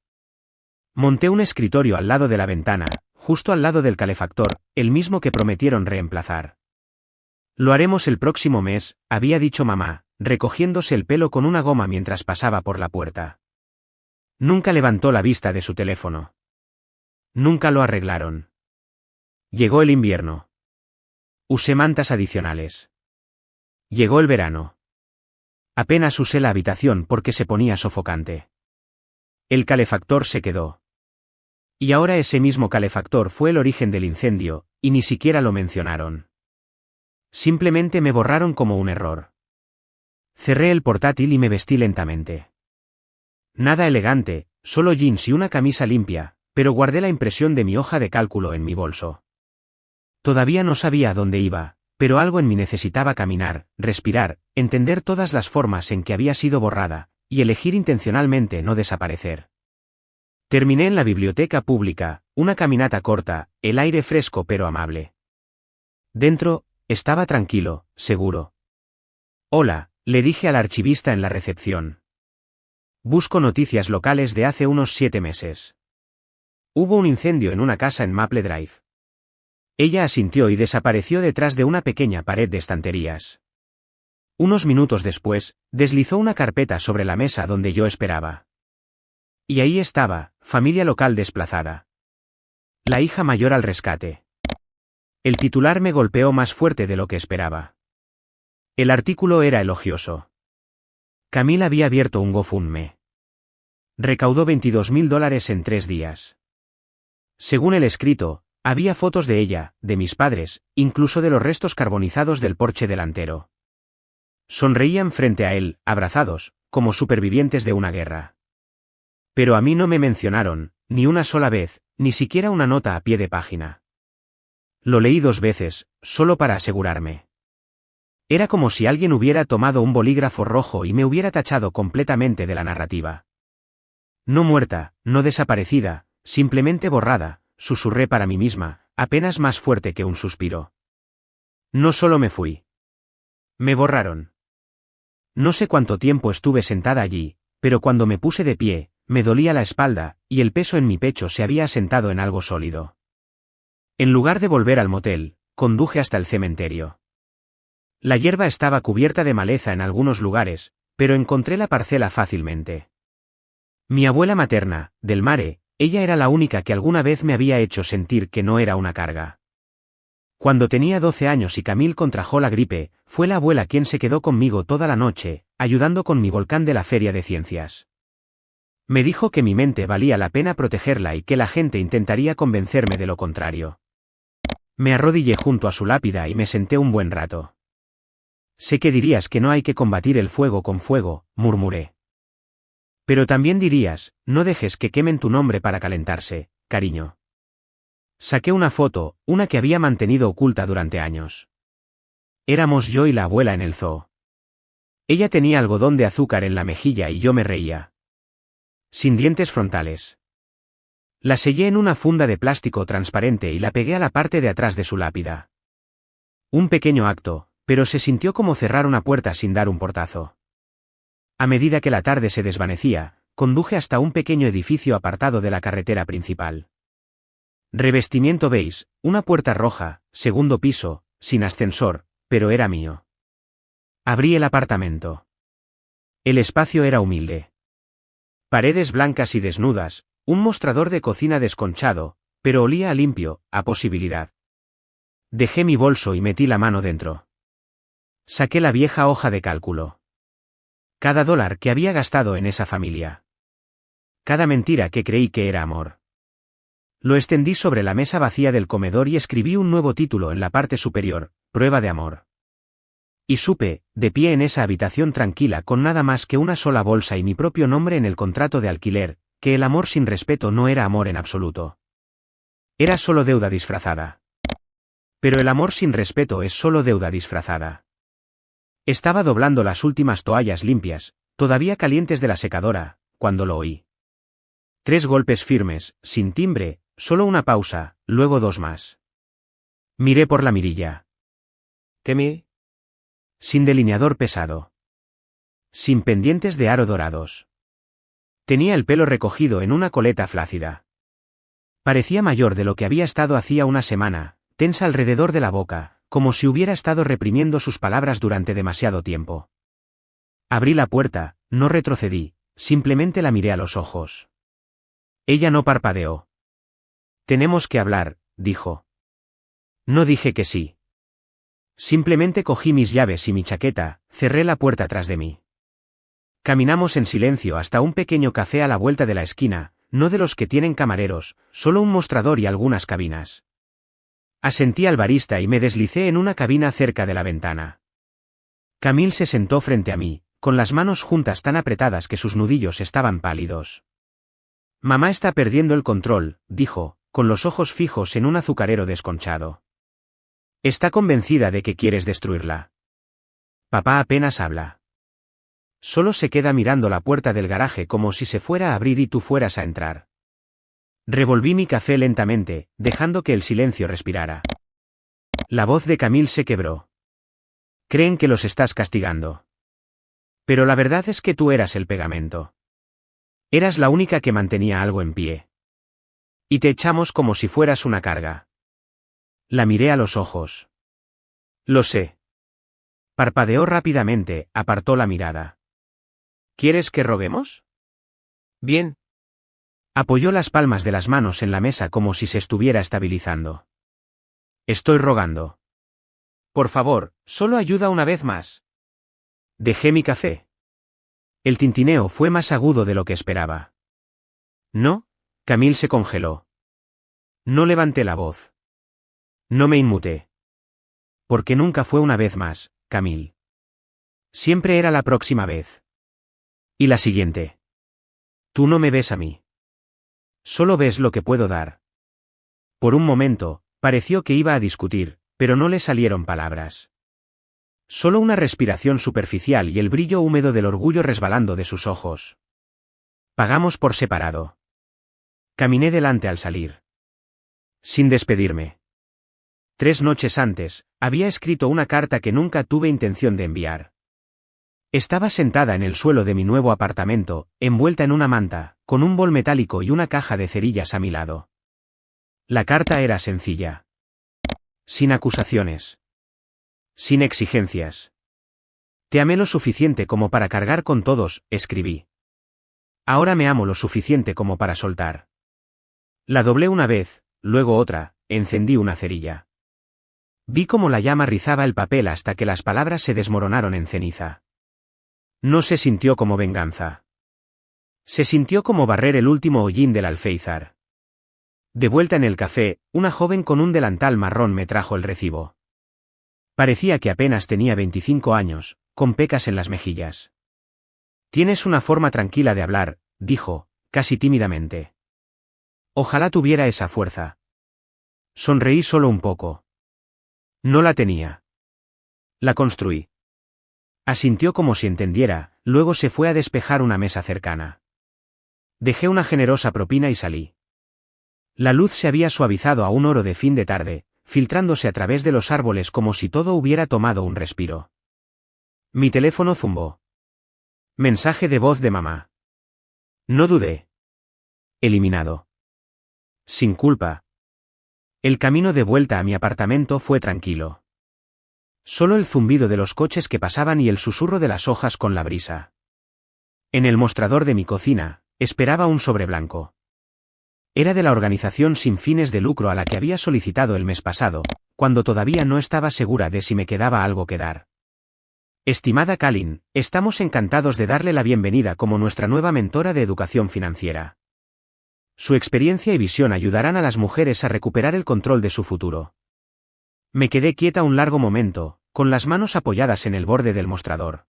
Speaker 1: Monté un escritorio al lado de la ventana, justo al lado del calefactor, el mismo que prometieron reemplazar. Lo haremos el próximo mes, había dicho mamá, recogiéndose el pelo con una goma mientras pasaba por la puerta. Nunca levantó la vista de su teléfono. Nunca lo arreglaron. Llegó el invierno. Usé mantas adicionales. Llegó el verano. Apenas usé la habitación porque se ponía sofocante. El calefactor se quedó. Y ahora ese mismo calefactor fue el origen del incendio, y ni siquiera lo mencionaron. Simplemente me borraron como un error. Cerré el portátil y me vestí lentamente. Nada elegante, solo jeans y una camisa limpia, pero guardé la impresión de mi hoja de cálculo en mi bolso. Todavía no sabía a dónde iba, pero algo en mí necesitaba caminar, respirar, entender todas las formas en que había sido borrada, y elegir intencionalmente no desaparecer. Terminé en la biblioteca pública, una caminata corta, el aire fresco pero amable. Dentro, estaba tranquilo, seguro. Hola, le dije al archivista en la recepción. Busco noticias locales de hace unos 7 meses. Hubo un incendio en una casa en Maple Drive. Ella asintió y desapareció detrás de una pequeña pared de estanterías. Unos minutos después, deslizó una carpeta sobre la mesa donde yo esperaba. Y ahí estaba, familia local desplazada. La hija mayor al rescate. El titular me golpeó más fuerte de lo que esperaba. El artículo era elogioso. Camille había abierto un GoFundMe. Recaudó $22.000 en 3 días. Según el escrito, había fotos de ella, de mis padres, incluso de los restos carbonizados del porche delantero. Sonreían frente a él, abrazados, como supervivientes de una guerra. Pero a mí no me mencionaron, ni una sola vez, ni siquiera una nota a pie de página. Lo leí 2 veces, solo para asegurarme. Era como si alguien hubiera tomado un bolígrafo rojo y me hubiera tachado completamente de la narrativa. No muerta, no desaparecida, simplemente borrada, susurré para mí misma, apenas más fuerte que un suspiro. No solo me fui. Me borraron. No sé cuánto tiempo estuve sentada allí, pero cuando me puse de pie, me dolía la espalda, y el peso en mi pecho se había asentado en algo sólido. En lugar de volver al motel, conduje hasta el cementerio. La hierba estaba cubierta de maleza en algunos lugares, pero encontré la parcela fácilmente. Mi abuela materna, del Mare, ella era la única que alguna vez me había hecho sentir que no era una carga. Cuando tenía 12 años y Camille contrajo la gripe, fue la abuela quien se quedó conmigo toda la noche, ayudando con mi volcán de la feria de ciencias. Me dijo que mi mente valía la pena protegerla y que la gente intentaría convencerme de lo contrario. Me arrodillé junto a su lápida y me senté un buen rato. Sé que dirías que no hay que combatir el fuego con fuego, murmuré. Pero también dirías, no dejes que quemen tu nombre para calentarse, cariño. Saqué una foto, una que había mantenido oculta durante años. Éramos yo y la abuela en el zoo. Ella tenía algodón de azúcar en la mejilla y yo me reía. Sin dientes frontales. La sellé en una funda de plástico transparente y la pegué a la parte de atrás de su lápida. Un pequeño acto, pero se sintió como cerrar una puerta sin dar un portazo. A medida que la tarde se desvanecía, conduje hasta un pequeño edificio apartado de la carretera principal. Revestimiento beige, una puerta roja, 2º piso, sin ascensor, pero era mío. Abrí el apartamento. El espacio era humilde. Paredes blancas y desnudas, un mostrador de cocina desconchado, pero olía a limpio, a posibilidad. Dejé mi bolso y metí la mano dentro. Saqué la vieja hoja de cálculo. Cada dólar que había gastado en esa familia. Cada mentira que creí que era amor. Lo extendí sobre la mesa vacía del comedor y escribí un nuevo título en la parte superior, Prueba de amor. Y supe, de pie en esa habitación tranquila con nada más que una sola bolsa y mi propio nombre en el contrato de alquiler, que el amor sin respeto no era amor en absoluto. Era solo deuda disfrazada. Pero el amor sin respeto es solo deuda disfrazada. Estaba doblando las últimas toallas limpias, todavía calientes de la secadora, cuando lo oí. 3 golpes firmes, sin timbre, solo una pausa, luego 2 más. Miré por la mirilla. ¿Qué? Sin delineador pesado. Sin pendientes de aro dorados. Tenía el pelo recogido en una coleta flácida. Parecía mayor de lo que había estado hacía una semana, tensa alrededor de la boca, como si hubiera estado reprimiendo sus palabras durante demasiado tiempo. Abrí la puerta, no retrocedí, Simplemente la miré a los ojos. Ella no parpadeó. Tenemos que hablar, dijo. No dije que sí. Simplemente cogí mis llaves y mi chaqueta, cerré la puerta tras de mí. Caminamos en silencio hasta un pequeño café a la vuelta de la esquina, no de los que tienen camareros, solo un mostrador y algunas cabinas. Asentí al barista y me deslicé en una cabina cerca de la ventana. Camille se sentó frente a mí, con las manos juntas tan apretadas que sus nudillos estaban pálidos. Mamá está perdiendo el control, dijo, con los ojos fijos en un azucarero desconchado. Está convencida de que quieres destruirla. Papá apenas habla. Solo se queda mirando la puerta del garaje como si se fuera a abrir y tú fueras a entrar. Revolví mi café lentamente, dejando que el silencio respirara. La voz de Camille se quebró. Creen que los estás castigando. Pero la verdad es que tú eras el pegamento. Eras la única que mantenía algo en pie. Y te echamos como si fueras una carga. La miré a los ojos. Lo sé. Parpadeó rápidamente, apartó la mirada. ¿Quieres que roguemos? Bien. Apoyó las palmas de las manos en la mesa como si se estuviera estabilizando. Estoy rogando. Por favor, solo ayuda una vez más. Dejé mi café. El tintineo fue más agudo de lo que esperaba. No, Camille se congeló. No levanté la voz. No me inmuté. Porque nunca fue una vez más, Camille. Siempre era la próxima vez. Y la siguiente. Tú no me ves a mí. Solo ves lo que puedo dar. Por un momento, pareció que iba a discutir, pero no le salieron palabras. Solo una respiración superficial y el brillo húmedo del orgullo resbalando de sus ojos. Pagamos por separado. Caminé delante al salir. Sin despedirme. 3 noches antes, había escrito una carta que nunca tuve intención de enviar. Estaba sentada en el suelo de mi nuevo apartamento, envuelta en una manta, con un bol metálico y una caja de cerillas a mi lado. La carta era sencilla. Sin acusaciones. Sin exigencias. Te amé lo suficiente como para cargar con todos, escribí. Ahora me amo lo suficiente como para soltar. La doblé una vez, luego otra, encendí una cerilla. Vi cómo la llama rizaba el papel hasta que las palabras se desmoronaron en ceniza. No se sintió como venganza. Se sintió como barrer el último hollín del alféizar. De vuelta en el café, una joven con un delantal marrón me trajo el recibo. Parecía que apenas tenía 25 años, con pecas en las mejillas. Tienes una forma tranquila de hablar, dijo, casi tímidamente. Ojalá tuviera esa fuerza. Sonreí solo un poco. No la tenía. La construí. Asintió como si entendiera, luego se fue a despejar una mesa cercana. Dejé una generosa propina y salí. La luz se había suavizado a un oro de fin de tarde, filtrándose a través de los árboles como si todo hubiera tomado un respiro. Mi teléfono zumbó. Mensaje de voz de mamá. No dudé. Eliminado. Sin culpa. El camino de vuelta a mi apartamento fue tranquilo. Solo el zumbido de los coches que pasaban y el susurro de las hojas con la brisa. En el mostrador de mi cocina, esperaba un sobre blanco. Era de la organización sin fines de lucro a la que había solicitado el mes pasado, cuando todavía no estaba segura de si me quedaba algo que dar. Estimada Kalin, estamos encantados de darle la bienvenida como nuestra nueva mentora de educación financiera. Su experiencia y visión ayudarán a las mujeres a recuperar el control de su futuro. Me quedé quieta un largo momento, con las manos apoyadas en el borde del mostrador.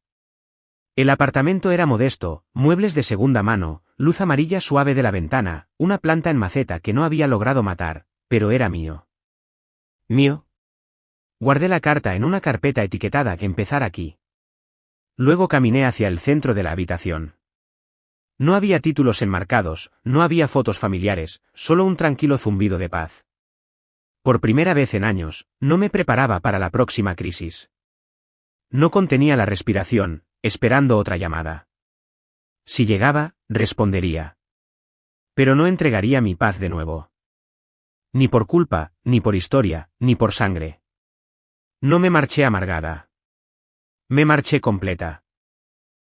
Speaker 1: El apartamento era modesto, muebles de segunda mano, luz amarilla suave de la ventana, una planta en maceta que no había logrado matar, pero era mío. ¿Mío? Guardé la carta en una carpeta etiquetada «Empezar aquí». Luego caminé hacia el centro de la habitación. No había títulos enmarcados, no había fotos familiares, solo un tranquilo zumbido de paz. Por primera vez en años, no me preparaba para la próxima crisis. No contenía la respiración, esperando otra llamada. Si llegaba, respondería. Pero no entregaría mi paz de nuevo. Ni por culpa, ni por historia, ni por sangre. No me marché amargada. Me marché completa.